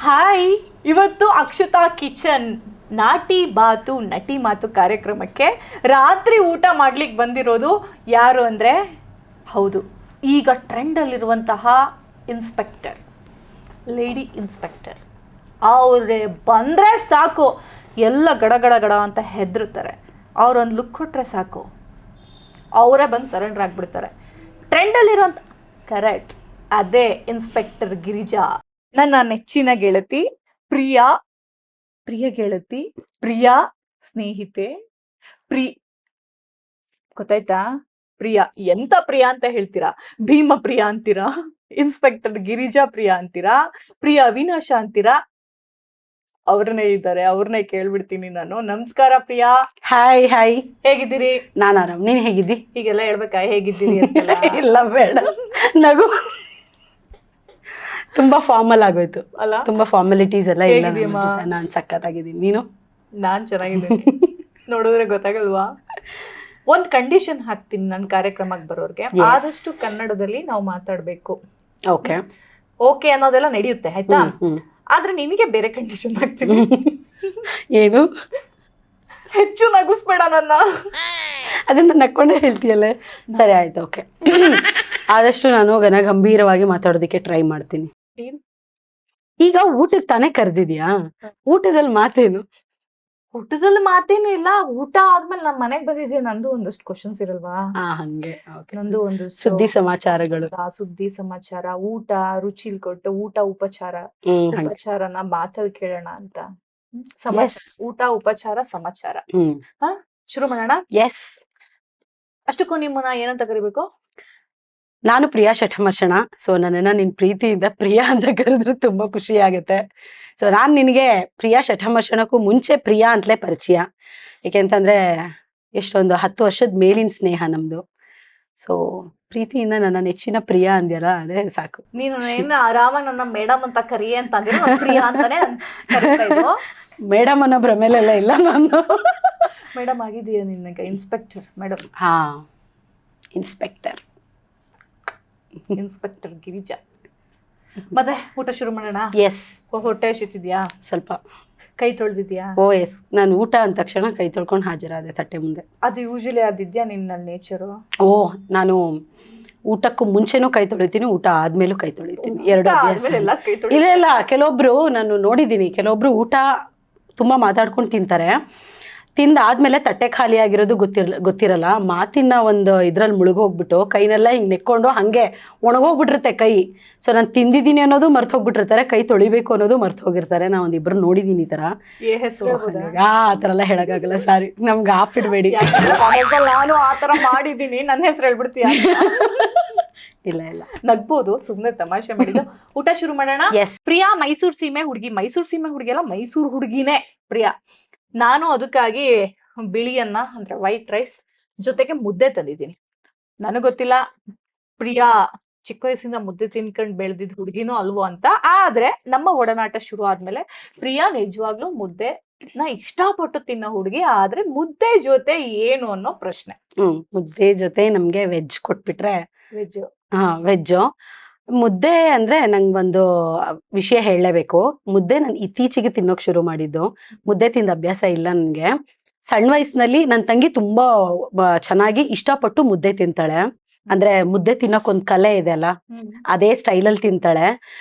Hi, ಇವತ್ತು Akshata kitchen ನಾಟಿ ಬಾತು ನಟಿ ಮಾತು ಕಾರ್ಯಕ್ರಮಕ್ಕೆ ರಾತ್ರಿ ಊಟ ಮಾಡ್ಲಿಕ್ಕೆ ಬಂದಿರೋದು ಯಾರು ಅಂದರೆ, ಹೌದು, ಈಗ ಟ್ರೆಂಡಲ್ಲಿರುವಂತಹ ಇನ್ಸ್ಪೆಕ್ಟರ್, ಲೇಡಿ ಇನ್ಸ್ಪೆಕ್ಟರ್. ಅವರೇ ಬಂದರೆ ಸಾಕು, ಎಲ್ಲ ಗಡ ಗಡ ಗಡ ಅಂತ ಹೆದರುತ್ತಾರೆ. ಅವರೊಂದು ಲುಕ್ ಕೊಟ್ಟರೆ ಸಾಕು, ಅವರೇ ಬಂದು ಸರೆಂಡರ್ ಆಗಿಬಿಡ್ತಾರೆ. ಟ್ರೆಂಡಲ್ಲಿರೋಂಥ ಕರೆಕ್ಟ್, ಅದೇ ಇನ್ಸ್ಪೆಕ್ಟರ್ ಗಿರಿಜಾ. ನನ್ನ ನೆಚ್ಚಿನ ಗೆಳತಿ ಪ್ರಿಯಾ, ಪ್ರಿಯ ಗೆಳತಿ, ಪ್ರಿಯಾ ಸ್ನೇಹಿತೆ, ಗೊತ್ತಾಯ್ತಾ? ಪ್ರಿಯಾ, ಎಂತ ಪ್ರಿಯಾ ಅಂತ ಹೇಳ್ತೀರಾ? ಭೀಮ ಪ್ರಿಯಾ ಅಂತೀರಾ, ಇನ್ಸ್ಪೆಕ್ಟರ್ ಗಿರಿಜಾ ಪ್ರಿಯಾ ಅಂತೀರಾ, ಪ್ರಿಯಾ ಅವಿನಾಶ ಅಂತೀರಾ? ಅವ್ರನ್ನೇ ಇದ್ದಾರೆ, ಅವ್ರನ್ನೇ ಕೇಳ್ಬಿಡ್ತೀನಿ ನಾನು. ನಮಸ್ಕಾರ ಪ್ರಿಯಾ. ಹಾಯ್ ಹಾಯ್, ಹೇಗಿದ್ದೀರಿ? ನಾನು ಆರಾಮ್, ನೀನ್ ಹೇಗಿದ್ದಿ? ಹೀಗೆಲ್ಲ ಹೇಳ್ಬೇಕಾ ಹೇಗಿದ್ದೀರಿ ಅಂತೆಲ್ಲ? ಇಲ್ಲ ಬೇಡ, ನಗು ತುಂಬಾ ಫಾರ್ಮಲ್ ಆಗೋಯ್ತು ಅಲ್ಲ, ತುಂಬಾ ಫಾರ್ಮಾಲಿಟೀಸ್ ಎಲ್ಲ ಇಲ್ಲ. ಹೇಗಿದ್ದೀಯಮ್ಮ? ನಾನು ಸಖತ್ತಾಗಿದ್ದೀನಿ, ನೀನು? ನಾನ್ ಚೆನ್ನಾಗಿದ್ದೀನಿ. ನೋಡಿದ್ರೆ ಗೊತ್ತಾಗಲ್ವಾ? ಒಂದ್ ಕಂಡೀಷನ್ ಹಾಕ್ತೀನಿ ನನ್ನ ಕಾರ್ಯಕ್ರಮಕ್ಕೆ ಬರೋರ್ಗೆ. ಆದಷ್ಟು ಕನ್ನಡದಲ್ಲಿ ನಾವು ಮಾತಾಡ್ಬೇಕು. ಓಕೆ ಓಕೆ ಅನ್ನೋದೆಲ್ಲ ನಡೆಯುತ್ತೆ, ಆಯ್ತಾ? ಆದ್ರೆ ನಿನಗೆ ಬೇರೆ ಕಂಡೀಷನ್ ಹಾಕ್ತೀನಿ. ಏನು? ಹೆಚ್ಚು ನಗಿಸ್ಬೇಡ ನನ್ನ. ಅದನ್ನ ನಕ್ಕೊಂಡೇ ಹೇಳ್ತೀಯಲ್ಲ. ಸರಿ ಆಯ್ತು, ಓಕೆ. ಆದಷ್ಟು ನಾನು ಗಂಭೀರವಾಗಿ ಮಾತಾಡೋದಕ್ಕೆ ಟ್ರೈ ಮಾಡ್ತೀನಿ. ಈಗ ಊಟಕ್ಕೆ ತಾನೇ ಕರೆದಿದ್ಯಾ, ಊಟದಲ್ಲಿ ಮಾತೇನು? ಊಟದಲ್ಲಿ ಮಾತೇನು ಇಲ್ಲ. ಊಟ ಆದ್ಮೇಲೆ ನಮ್ ಮನೆಗ್ ಬಂದಿದ್ದೆ, ನಂದು ಒಂದಷ್ಟು ಕ್ವಶನ್ಸ್ ಇರಲ್ವಾ? ಹಂಗೆ ನಂದು ಒಂದು ಸುದ್ದಿ ಸಮಾಚಾರಗಳು, ಸುದ್ದಿ ಸಮಾಚಾರ, ಊಟ ರುಚಿಲ್ ಕೊಟ್ಟು ಊಟ ಉಪಚಾರ, ಉಪಚಾರನ ಮಾತಲ್ಲಿ ಕೇಳೋಣ ಅಂತ. ಊಟ ಉಪಚಾರ ಸಮಾಚಾರ. ಶುರು ಮಾಡೋಣ. ಎಸ್. ಅಷ್ಟಕ್ಕೂ ನಿಮ್ಮನ್ನ ಏನಂತ ಕರಿಬೇಕು? ನಾನು ಪ್ರಿಯಾ ಶಠಮರ್ಷಣ. ಸೊ ನನ್ನನ್ನ ನಿನ್ ಪ್ರೀತಿಯಿಂದ ಪ್ರಿಯಾ ಅಂತ ಕರೆದ್ರೆ ತುಂಬಾ ಖುಷಿ ಆಗುತ್ತೆ. ಸೊ ನಾನ್ ನಿನಗೆ ಪ್ರಿಯಾ ಶಠಮರ್ಷಣಕ್ಕೂ ಮುಂಚೆ ಪ್ರಿಯಾ ಅಂತಲೇ ಪರಿಚಯ. ಯಾಕೆಂತಂದ್ರೆ ಎಷ್ಟೊಂದು 10 ವರ್ಷದ ಮೇಲಿನ ಸ್ನೇಹ ನಮ್ದು. ಸೊ ಪ್ರೀತಿಯಿಂದ ನನ್ನ ನೆಚ್ಚಿನ ಪ್ರಿಯಾ ಅಂದ್ಯಲ್ಲ, ಅದೇ ಸಾಕು. ನೀನು ಏನು ಆರಾಮಾಗಿ ನನ್ನ ಮೇಡಮ್ ಅಂತ ಕರಿಯೇ ಅಂತ ಅಂದ್ರೆ ಪ್ರಿಯಾ ಅಂತಾನೆ ಕರೀತಾ ಇದ್ದು. ಮೇಡಮ್ ಅನ್ನೋ ಭ್ರಮೆಲೆಲ್ಲ ಇಲ್ಲ ನಾನು. ಮೇಡಮ್ ಆಗಿದೀಯ ನಿನ್ನಗೆ? Inspector madam. ಹಾ, ಇನ್ಸ್ಪೆಕ್ಟರ್ ಇನ್ಸ್ಪೆಕ್ಟರ್ ಗಿರಿಜಾ. ಮತ್ತೆ ಊಟ ಶುರು ಮಾಡೋಣ. ಎಸ್. ಹೊಟ್ಟೆ ಹಸಿತಿದ್ಯಾ? ಸ್ವಲ್ಪ. ಕೈ ತೊಳ್ದಿದ್ಯಾ? ಓ ಎಸ್. ನಾನು ಊಟ ಅಂದ ತಕ್ಷಣ ಕೈ ತೊಳ್ಕೊಂಡು ಹಾಜರಾದೆ ತಟ್ಟೆ ಮುಂದೆ. ಅದು ಯೂಶಲಿ ಅದಿದ್ಯಾ ನಿನ್ನ ನೇಚರು? ಓ, ನಾನು ಊಟಕ್ಕೂ ಮುಂಚೆನೂ ಕೈ ತೊಳಿತೀನಿ, ಊಟ ಆದ್ಮೇಲೂ ಕೈ ತೊಳಿತೀನಿ. ಎರಡು ಅಭ್ಯಾಸ. ಇಲ್ಲ ಇಲ್ಲ, ಕೆಲವೊಬ್ರು ನಾನು ನೋಡಿದ್ದೀನಿ, ಕೆಲವೊಬ್ರು ಊಟ ತುಂಬಾ ಮಾತಾಡ್ಕೊಂಡು ತಿಂತಾರೆ, ತಿಂದಾದ್ಮೇಲೆ ತಟ್ಟೆ ಖಾಲಿ ಆಗಿರೋದು ಗೊತ್ತಿರಲ್ಲ. ಮಾತಿನ ಒಂದು ಇದ್ರಲ್ಲಿ ಮುಳುಗೋಗ್ಬಿಟ್ಟು ಕೈನೆಲ್ಲ ಹಿಂಗ್ ನೆಕ್ಕೊಂಡು ಹಂಗೆ ಒಣಗೋಗ್ಬಿಟ್ಟಿರುತ್ತೆ ಕೈ. ಸೊ ನಾನು ತಿಂದಿದ್ದೀನಿ ಅನ್ನೋದು ಮರ್ತು ಹೋಗ್ಬಿಟ್ಟಿರ್ತಾರೆ, ಕೈ ತೊಳಿಬೇಕು ಅನ್ನೋದು ಮರ್ತು ಹೋಗಿರ್ತಾರೆ. ನಾ ಒಂದಿಬ್ರು ನೋಡಿದೀನಿ ಈ ತರ. ಆ ಥರ ಎಲ್ಲ ಹೇಳಕ್ಕಾಗಲ್ಲ, ಸಾರಿ, ನಮ್ಗೆ ಆಫಿಡ್ಬೇಡಿ. ನಾನು ಆ ತರ ಮಾಡಿದ್ದೀನಿ, ನನ್ನ ಹೆಸರು ಹೇಳ್ಬಿಡ್ತೀಯ? ಇಲ್ಲ ಇಲ್ಲ, ನಗ್ಬೋದು, ಸುಮ್ನೆ ತಮಾಷೆ ಮಾಡಿದ್ದು. ಊಟ ಶುರು ಮಾಡೋಣ. ಎಸ್. ಪ್ರಿಯಾ ಮೈಸೂರು ಸೀಮೆ ಹುಡುಗಿ. ಮೈಸೂರು ಸೀಮೆ ಹುಡುಗಿ ಅಲ್ಲ, ಮೈಸೂರು ಹುಡುಗಿನೇ ಪ್ರಿಯಾ. ನಾನು ಅದಕ್ಕಾಗಿ ಬಿಳಿಯನ್ನ ಅಂದ್ರೆ ವೈಟ್ ರೈಸ್ ಜೊತೆಗೆ ಮುದ್ದೆ ತಂದಿದ್ದೀನಿ. ನನಗೆ ಗೊತ್ತಿಲ್ಲ ಪ್ರಿಯಾ ಚಿಕ್ಕ ವಯಸ್ಸಿಂದ ಮುದ್ದೆ ತಿನ್ಕೊಂಡು ಬೆಳೆದಿದ್ ಹುಡುಗಿನೋ ಅಲ್ವೋ ಅಂತ. ಆದ್ರೆ ನಮ್ಮ ಒಡನಾಟ ಶುರು ಆದ್ಮೇಲೆ ಪ್ರಿಯಾ ನಿಜವಾಗ್ಲೂ ಮುದ್ದೆನ ಇಷ್ಟಪಟ್ಟು ತಿನ್ನೋ ಹುಡುಗಿ. ಆದ್ರೆ ಮುದ್ದೆ ಜೊತೆ ಏನು ಅನ್ನೋ ಪ್ರಶ್ನೆ. ಮುದ್ದೆ ಜೊತೆ ನಮ್ಗೆ ವೆಜ್ ಕೊಟ್ಬಿಟ್ರೆ. ವೆಜ್? ವೆಜ್ಜು. ಮುದ್ದೆ ಅಂದ್ರೆ ನಂಗೆ ಒಂದು ವಿಷಯ ಹೇಳಲೇಬೇಕು. ಮುದ್ದೆ ನಾನು ಇತ್ತೀಚೆಗೆ ತಿನ್ನೋಕ್ ಶುರು ಮಾಡಿದ್ದು. ಮುದ್ದೆ ತಿಂದ ಅಭ್ಯಾಸ ಇಲ್ಲ ನನ್ಗೆ. ಸಣ್ಣ ವಯಸ್ಸಿನಲ್ಲಿ ನನ್ನ ತಂಗಿ ತುಂಬಾ ಚೆನ್ನಾಗಿ ಇಷ್ಟಪಟ್ಟು ಮುದ್ದೆ ತಿಂತಾಳೆ. ಅಂದ್ರೆ ಮುದ್ದೆ ತಿನ್ನೋಕ್ ಒಂದ್ ಕಲೆ ಇದೆ ಅಲ್ಲ, ಅದೇ ಸ್ಟೈಲಲ್ಲಿ ತಿಂತಾಳೆ.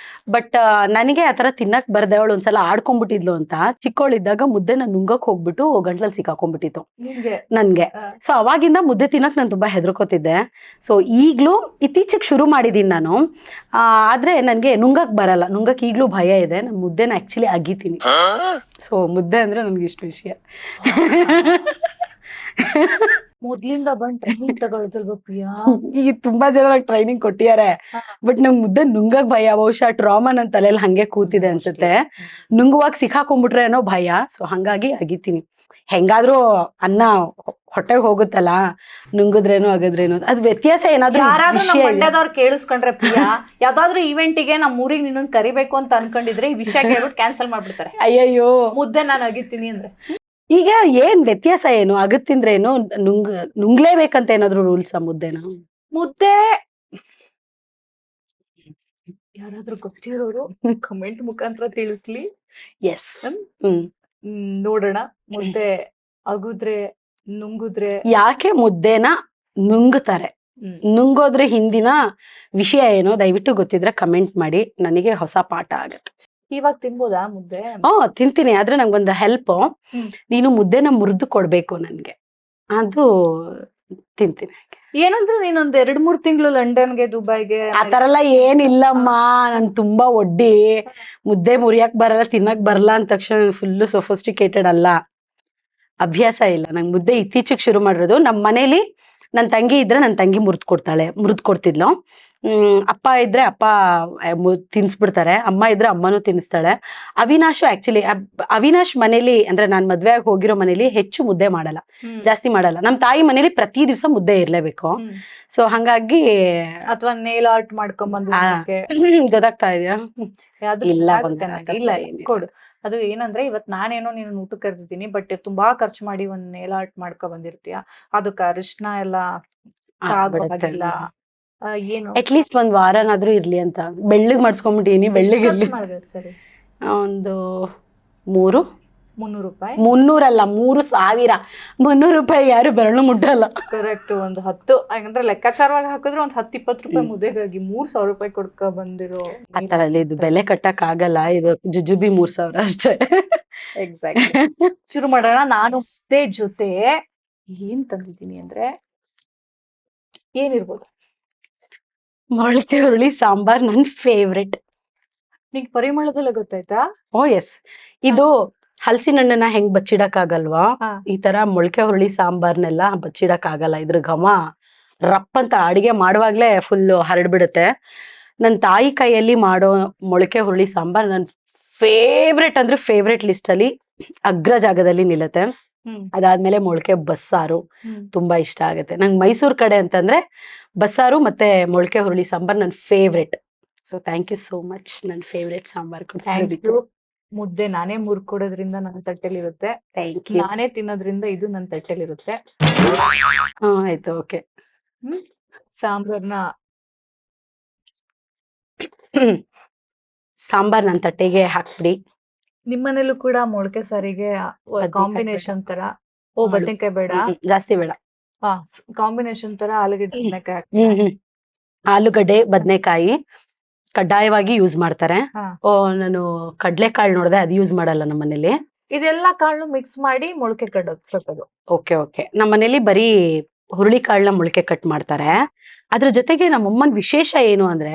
ಬಟ್ ನನಗೆ ಆತರ ತಿನ್ನಕ್ ಬರ್ದೆ. ಅವಳು ಒಂದ್ಸಲ ಆಡ್ಕೊಂಡ್ಬಿಟ್ಟಿದ್ಲು ಅಂತ. ಚಿಕ್ಕವಳಿದ್ದಾಗ ಮುದ್ದೆನ ನುಂಗಕ್ ಹೋಗ್ಬಿಟ್ಟು ಗಂಟ್ಲಲ್ಲಿ ಸಿಕ್ಕಾಕೊಂಡ್ಬಿಟ್ಟಿತ್ತು ನನ್ಗೆ. ಸೊ ಅವಾಗಿಂದ ಮುದ್ದೆ ತಿನ್ನಕ್ ನಾನು ತುಂಬಾ ಹೆದರ್ಕೋತಿದ್ದೆ. ಸೊ ಈಗ್ಲೂ ಇತ್ತೀಚೆಗೆ ಶುರು ಮಾಡಿದೀನಿ ನಾನು. ಆದ್ರೆ ನನ್ಗೆ ನುಂಗಕ್ ಬರಲ್ಲ, ನುಂಗಕ್ ಈಗ್ಲೂ ಭಯ ಇದೆ. ನಾನು ಮುದ್ದೆನ ಆಕ್ಚುಲಿ ಅಗಿತೀನಿ. ಸೊ ಮುದ್ದೆ ಅಂದ್ರೆ ನನ್ಗೆ ಇಷ್ಟು ವಿಷಯ. ಮೊದ್ಲಿಂದ ಬಂದ್ ಟ್ರೈನಿಂಗ್ ತಗೊಳ್ದಲ್ವ ಪ್ರಿಯಾ? ಈಗ ತುಂಬಾ ಜನ ಟ್ರೈನಿಂಗ್ ಕೊಟ್ಟಿದ್ದಾರೆ, ಬಟ್ ನಂಗೆ ಮುದ್ದೆ ನುಂಗಕ್ ಭಯ. ಬಹುಶಃ ಟ್ರಾಮಾ ನನ್ನ ತಲೆಯಲ್ಲಿ ಹಂಗೆ ಕೂತಿದೆ ಅನ್ಸುತ್ತೆ. ನುಂಗುವಾಗ ಸಿಕ್ಕಾಕೊಂಡ್ಬಿಟ್ರೆ ಅನ್ನೋ ಭಯ. ಸೊ ಹಂಗಾಗಿ ಅಗಿತೀನಿ. ಹೆಂಗಾದ್ರೂ ಅನ್ನ ಹೊಟ್ಟೆಗೆ ಹೋಗುತ್ತಲ್ಲ, ನುಂಗುದ್ರೇನು ಅಗದ್ರೇನು, ಅದು ವ್ಯತ್ಯಾಸ ಏನಾದ್ರು ಮಂಡ್ಯದವ್ರು ಕೇಳಿಸ್ಕೊಂಡ್ರೆ ಪ್ರಿಯಾ, ಯಾವ್ದಾದ್ರು ಇವೆಂಟಿಗೆ ನಮ್ಮ ಊರಿಗೆ ನಿನ್ನ ಕರಿಬೇಕು ಅಂತ ಅನ್ಕೊಂಡಿದ್ರೆ ಈ ವಿಷಯ ಕೇಳ್ಬಿಟ್ಟು ಕ್ಯಾನ್ಸಲ್ ಮಾಡ್ಬಿಡ್ತಾರೆ. ಅಯ್ಯಯ್ಯೋ, ಮುದ್ದೆ ನಾನು ಅಗಿತೀನಿ ಅಂದ್ರೆ. ಈಗ ಏನ್ ವ್ಯತ್ಯಾಸ ಏನು? ಅಗತ್ತಿಂದ್ರೇನು, ನುಂಗ್ಲೇಬೇಕಂತ ಏನಾದ್ರು ರೂಲ್ಸ್? ಮುದ್ದೆನ? ಮುದ್ದೆ ಯಾರಾದ್ರೂ ಗೊತ್ತಿರೋರು ಕಮೆಂಟ್ ಮುಖಾಂತರ ತಿಳಿಸ್ಲಿ. ಎಸ್. ಹ್ಮ್. ನೋಡೋಣ ಮುದ್ದೆ ಅಗುದ್ರೆ ನುಂಗುದ್ರೆ. ಯಾಕೆ ಮುದ್ದೆನ ನುಂಗುತ್ತಾರೆ, ನುಂಗೋದ್ರೆ ಹಿಂದಿನ ವಿಷಯ ಏನು ದಯವಿಟ್ಟು ಗೊತ್ತಿದ್ರೆ ಕಮೆಂಟ್ ಮಾಡಿ, ನನಗೆ ಹೊಸ ಪಾಠ ಆಗತ್ತೆ. ಇವಾಗ ತಿನ್ಬೋದಾ ಮುದ್ದೆ? ತಿಂತೀನಿ, ಆದ್ರೆ ನಂಗೊಂದು ಹೆಲ್ಪ್, ಹ್ಮ್. ನೀನು ಮುದ್ದೆನ ಮುರಿದು ಕೊಡ್ಬೇಕು ನನ್ಗೆ, ಅದು ತಿಂತೀನಿ. ಏನಂದ್ರೆ ನೀನೊಂದ್ 2-3 ತಿಂಗಳು ಲಂಡನ್ಗೆ ದುಬೈಗೆ ಆತರ ಎಲ್ಲ ಏನಿಲ್ಲಮ್ಮ, ನನ್ ತುಂಬಾ ಒಡ್ಡಿ, ಮುದ್ದೆ ಮುರಿಯಕ್ ಬರಲ್ಲ ತಿನ್ನಕ್ ಬರಲ್ಲ ಅಂದ ತಕ್ಷಣ ಫುಲ್ಲು ಸೊಫಿಸ್ಟಿಕೇಟೆಡ್ ಅಲ್ಲ, ಅಭ್ಯಾಸ ಇಲ್ಲ ನಂಗೆ. ಮುದ್ದೆ ಇತ್ತೀಚೆಗೆ ಶುರು ಮಾಡಿರೋದು. ನಮ್ಮ ಮನೇಲಿ ನನ್ನ ತಂಗಿ ಇದ್ರೆ ನನ್ನ ತಂಗಿ ಮುರಿದು ಕೊಡ್ತಿದ್ಲು. ಅಪ್ಪ ಇದ್ರೆ ಅಪ್ಪ ತಿನ್ಸ್ಬಿಡ್ತಾರೆ, ಅಮ್ಮ ಇದ್ರೆ ಅಮ್ಮನೂ ತಿನ್ನಿಸ್ತಾಳೆ. ಅವಿನಾಶು ಆಕ್ಚುಲಿ ಅವಿನಾಶ್ ಮನೇಲಿ ಅಂದ್ರೆ ನಾನ್ ಮದ್ವೆ ಆಗಿ ಹೋಗಿರೋ ಮನೇಲಿ ಹೆಚ್ಚು ಮುದ್ದೆ ಮಾಡಲ್ಲ, ಜಾಸ್ತಿ ಮಾಡಲ್ಲ. ನಮ್ ತಾಯಿ ಮನೇಲಿ ಪ್ರತಿ ದಿವಸ ಮುದ್ದೆ ಇರ್ಲೇಬೇಕು. ಸೊ ಹಂಗಾಗಿ ಅಥವಾ ನೇಲ್ ಆರ್ಟ್ ಮಾಡ್ಕೊಂಡ್ ಗೊತ್ತಾಗ್ತಾ ಇದೆಯಾ? ಇಲ್ಲ ಇಲ್ಲ ಕೊಡು. ಅದು ಏನಂದ್ರೆ ಇವತ್ ನಾನೇನೋ ನೀನು ಊಟಕ್ಕೆ ಕರೆದಿದ್ದೀನಿ, ಬಟ್ ತುಂಬಾ ಖರ್ಚು ಮಾಡಿ ಒಂದ್ ನೇಲ್ ಆರ್ಟ್ ಮಾಡ್ಕೊ ಬಂದಿರ್ತೀಯ, ಅದಕ್ಕ ಅರಿಶಿನ ಎಲ್ಲ ಆಗಿಲ್ಲ. ಏನು ಅಟ್ಲೀಸ್ಟ್ ಒಂದ್ ವಾರನಾದ್ರೂ ಇರ್ಲಿ ಅಂತ ಬೆಳ್ಳಗ್ ಮಾಡ್ಸ್ಕೊಂಡ್ಬಿಟ್ಟಿನಿ. ಬೆಳ್ಳಗಿರ್ಲಿ. ಸರಿ, ಒಂದು 300 ರೂಪಾಯಿ. 300 ಅಲ್ಲ, 3,000. 300 ರೂಪಾಯಿ ಯಾರು ಬೆರಳು ಮುಟ್ಟಲ್ಲ. ಕರೆಕ್ಟ್. ಒಂದು 10 ಅಂದ್ರೆ ಲೆಕ್ಕಾಚಾರವಾಗಿ ಹಾಕಿದ್ರೆ ಒಂದ್ 10-20 ರೂಪಾಯಿ ಮುದ್ದೆಗಾಗಿ 3,000 ರೂಪಾಯಿ ಕೊಡ್ಕ ಬಂದಿರೋ ಆತರ ಇದು ಬೆಲೆ ಕಟ್ಟಕ್ ಆಗಲ್ಲ, ಇದು ಜುಜುಬಿ 3,000 ಅಷ್ಟೇ. ಎಕ್ಸಾಕ್ಟ್ಲಿ. ಶುರು ಮಾಡೋಣ. ನಾನು ಮುದ್ದೆ ಜೊತೆ ಏನ್ ತಂದಿದ್ದೀನಿ ಅಂದ್ರೆ ಏನಿರ್ಬೋದು? ಮೊಳಕೆ ಹುರುಳಿ ಸಾಂಬಾರ್ ನನ್ ಫೇವ್ರೆಟ್. ನಿಂಗೆ ಪರಿಮಳದಲ್ಲೇ ಗೊತ್ತಾಯ್ತಾ? ಎಸ್. ಇದು ಹಲಸಿನ ಹಣ್ಣನ್ನ ಹೆಂಗ್ ಬಚ್ಚಿಡಕ್ ಆಗಲ್ವಾ, ಈ ತರ ಮೊಳಕೆ ಹುರುಳಿ ಸಾಂಬಾರ್ನೆಲ್ಲ ಬಚ್ಚಿಡಕ್ ಆಗಲ್ಲ. ಇದ್ರ ಘಮ ರಪ್ ಅಂತ ಅಡಿಗೆ ಮಾಡುವಾಗ್ಲೇ ಫುಲ್ ಹರಡ್ಬಿಡುತ್ತೆ. ನನ್ ತಾಯಿ ಕೈಯಲ್ಲಿ ಮಾಡೋ ಮೊಳಕೆ ಹುರುಳಿ ಸಾಂಬಾರ್ ನನ್ ಫೇವ್ರೆಟ್ ಅಂದ್ರೆ ಫೇವ್ರೆಟ್ ಲಿಸ್ಟ್ ಅಲ್ಲಿ ಅಗ್ರ ಜಾಗದಲ್ಲಿ ನಿಲ್ಲತ್ತೆ. ಅದಾದ್ಮೇಲೆ ಮೊಳಕೆ ಬಸ್ಸಾರು ತುಂಬಾ ಇಷ್ಟ ಆಗುತ್ತೆ ನಂಗೆ. ಮೈಸೂರ್ ಕಡೆ ಅಂತಂದ್ರೆ ಬಸ್ಸಾರು ಮತ್ತೆ ಮೊಳಕೆ ಹುರುಳಿ ಸಾಂಬಾರ್ ನನ್ favourite. So thank you so much, ನನ್ ಫೇವ್ರೆಟ್ ಸಾಂಬಾರ್ ಕೊಡ್ತಿರೋದಕ್ಕೆ. ಮುದ್ದೆ ನಾನೇ ಮುರ್ಕೊಡೋದ್ರಿಂದ ನನ್ನ ತಟ್ಟೆಲಿರುತ್ತೆ, ನಾನೇ ತಿನ್ನೋದ್ರಿಂದ ಇದು ನನ್ನ ತಟ್ಟೆಲಿರುತ್ತೆ. ಆಯ್ತು, ಓಕೆ. ಸಾಂಬಾರ್ ನನ್ನ ತಟ್ಟೆಗೆ ಹಾಕ್ಬಿಡಿ. ನಿಮ್ಮನೇಲೂ ಕೂಡ ಮೊಳಕೆ ಸಾರಿಗೆ ಕಾಂಬಿನೇಷನ್ ತರ? ಬದನೆಕಾಯಿ ಬೇಡ, ಜಾಸ್ತಿ ಬೇಡ. ಕಾಂಬಿನೇಷನ್ ತರ ಆಲೂಗಡ್ಡೆ ಬದನೆಕಾಯಿ. ಆಲೂಗಡ್ಡೆ ಬದನೆಕಾಯಿ ಕಡ್ಡಾಯವಾಗಿ ಯೂಸ್ ಮಾಡ್ತಾರೆ. ನಾನು ಕಡ್ಲೆಕಾಳು ನೋಡ್ದೆ, ಅದು ಯೂಸ್ ಮಾಡಲ್ಲ ನಮ್ಮ ಮನೇಲಿ. ಇದೆಲ್ಲ ಕಾಳು ಮಿಕ್ಸ್ ಮಾಡಿ ಮೊಳಕೆ ಕಟ್ಟೋದು. ಓಕೆ. ನಮ್ಮ ಮನೇಲಿ ಬರೀ ಹುರುಳಿ ಕಾಳನ್ನ ಮೊಳಕೆ ಕಟ್ ಮಾಡ್ತಾರೆ. ಅದ್ರ ಜೊತೆಗೆ ನಮ್ಮಮ್ಮನ್ ವಿಶೇಷ ಏನು ಅಂದ್ರೆ,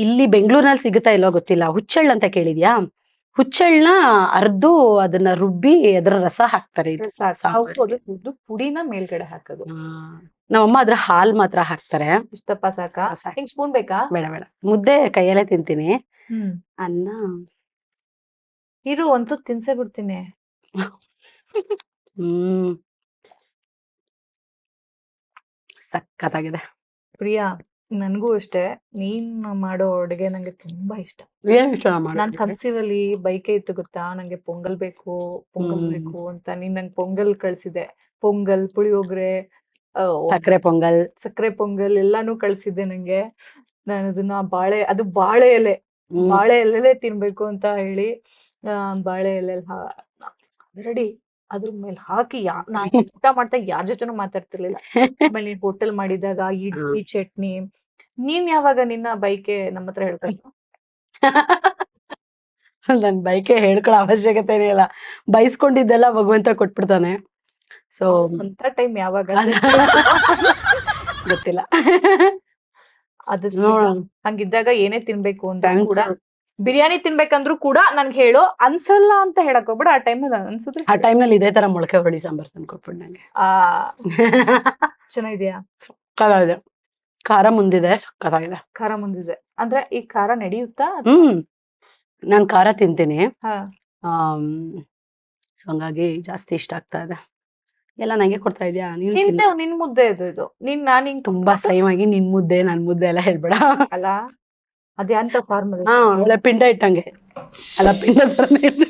ಇಲ್ಲಿ ಬೆಂಗಳೂರಿನಲ್ಲಿ ಸಿಗುತ್ತಾ ಇಲ್ಲೋ ಗೊತ್ತಿಲ್ಲ, ಹುಚ್ಚೆಳ್ಳು ಅಂತ ಕೇಳಿದ್ಯಾ? ಹುಚ್ಚೆಳ್ಳನ್ನ ಅರ್ದು ಅದನ್ನ ರುಬ್ಬಿ ಅದರ ರಸ ಹಾಕ್ತಾರೆ. ಪುಡಿನ ಮೇಲ್ಗಡೆ ಹಾಕೋದು. ನಮ್ಮಮ್ಮ ಅದ್ರ ಹಾಲ್ ಮಾತ್ರ ಹಾಕ್ತಾರೆ. ಇಷ್ಟಪ್ಪ ಸಾಕ? ಸ್ಪೂನ್ ಬೇಕಾ? ಬೇಡ. ಮುದ್ದೆ ಕೈಯಲ್ಲೇ ತಿಂತೀನಿ. ಅನ್ನ ಇರು ಅಂತೂ ತಿನ್ಸೇ ಬಿಡ್ತೀನಿ. ಸಕ್ಕತ್ತಾಗಿದೆ. ಪ್ರಿಯಾ, ನನ್ಗೂ ಅಷ್ಟೇ. ನೀನ್ ಮಾಡೋ ಅಡುಗೆ ನಂಗೆ ತುಂಬಾ ಇಷ್ಟ. ನಾನ್ ಕನ್ಸಿನಲ್ಲಿ ಬೈಕೆ ಇತ್ತು ಗೊತ್ತಾ, ನಂಗೆ ಪೊಂಗಲ್ ಬೇಕು ಅಂತ. ನೀನ್ ನಂಗೆ ಪೊಂಗಲ್ ಕಳ್ಸಿದೆ. ಪೊಂಗಲ್, ಪುಳಿಯೋಗ್ರೆ, ಸಕ್ಕರೆ ಪೊಂಗಲ್ ಎಲ್ಲಾನು ಕಳ್ಸಿದ್ದೆ ನಂಗೆ. ನಾನು ಅದನ್ನ ಬಾಳೆ ಎಲೆಲೆ ತಿನ್ಬೇಕು ಅಂತ ಹೇಳಿ ಬಾಳೆ ಎಲೆ ರೆಡಿ ಅದ್ರ ಮೇಲೆ ಹಾಕಿ ನಾನು ಊಟ ಮಾಡ್ತಾ ಯಾರ ಜೊತೆನೂ ಮಾತಾಡ್ತಿರ್ಲಿಲ್ಲ. ಆಮೇಲೆ ನೀನ್ ಹೋಟೆಲ್ ಮಾಡಿದಾಗ ಇಡ್ಲಿ ಚಟ್ನಿ. ನೀನ್ ಯಾವಾಗ ನಿನ್ನ ಬೈಕೆ ನಮ್ಮ ಹತ್ರ ಹೇಳ್ಕೊಂಡು? ನನ್ ಬೈಕೆ ಹೇಳ್ಕೊಳ್ಳೋ ಅವಶ್ಯಕತೆ ಇಲ್ಲ, ಬೈಸ್ಕೊಂಡಿದ್ದೆಲ್ಲ ಭಗವಂತ ಕೊಟ್ಬಿಡ್ತಾನೆ. ಸೊ ಅಂತ ಟೈಮ್ ಯಾವಾಗ ಗೊತ್ತಿಲ್ಲ. ಅದು ಹಂಗಿದ್ದಾಗ ಏನೇ ತಿನ್ಬೇಕು ಅಂತ ಕೂಡ, ಬಿರಿಯಾನಿ ತಿನ್ಬೇಕಂದ್ರು ಕೂಡ ನನ್ಗೆ ಹೇಳು, ಅನ್ಸಲ್ಲ ಅಂತ ಹೇಳಕ್ ಹೋಗ್ಬೇಡ. ಆ ಟೈಮ್ನಲ್ಲಿ ಅನ್ಸುತ್ತೆ. ಆ ಟೈಮ್ನಲ್ಲಿ ಇದೇ ತರ ಮೊಳಕೆ ಹುರುಳಿ ಸಾಂಬಾರ್ ತಂದ್ಕೊಟ್ಬಿಡ್ ನಂಗೆ. ಚೆನ್ನಾಗಿದ್ಯಾ? ಸಕ್ಕತ್ತಾಗಿದೆ. ಖಾರ ಮುಂದಿದೆ, ಸಕ್ಕತ್ತಾಗಿದೆ. ಖಾರ ಮುಂದಿದೆ ಅಂದ್ರೆ ಈ ಖಾರ ನಡೆಯುತ್ತಾ? ನಾನ್ ಖಾರ ತಿಂತೀನಿ, ಸೊ ಹಂಗಾಗಿ ಜಾಸ್ತಿ ಇಷ್ಟ ಆಗ್ತಾ ಇದೆ. ಎಲ್ಲ ನಂಗೆ ಕೊಡ್ತಾ ಇದ್ಯಾ? ನಿನ್ ಮುದ್ದೆ ಇದು ನಾನ್ ತುಂಬಾ ಸೈಮಾಗಿ ನಿನ್ ಮುದ್ದೆ ನನ್ ಮುದ್ದೆ ಎಲ್ಲ ಹೇಳ್ಬೇಡ ಅಲ್ಲ. ಅದ್ಯಾಂತ ಫಾರ್ಮಲ್? ಒಳ್ಳೆ ಪಿಂಡ ಇಟ್ಟಂಗೆ ಅಲ್ಲ, ಪಿಂಡ ತರನೇ ಇದೆ.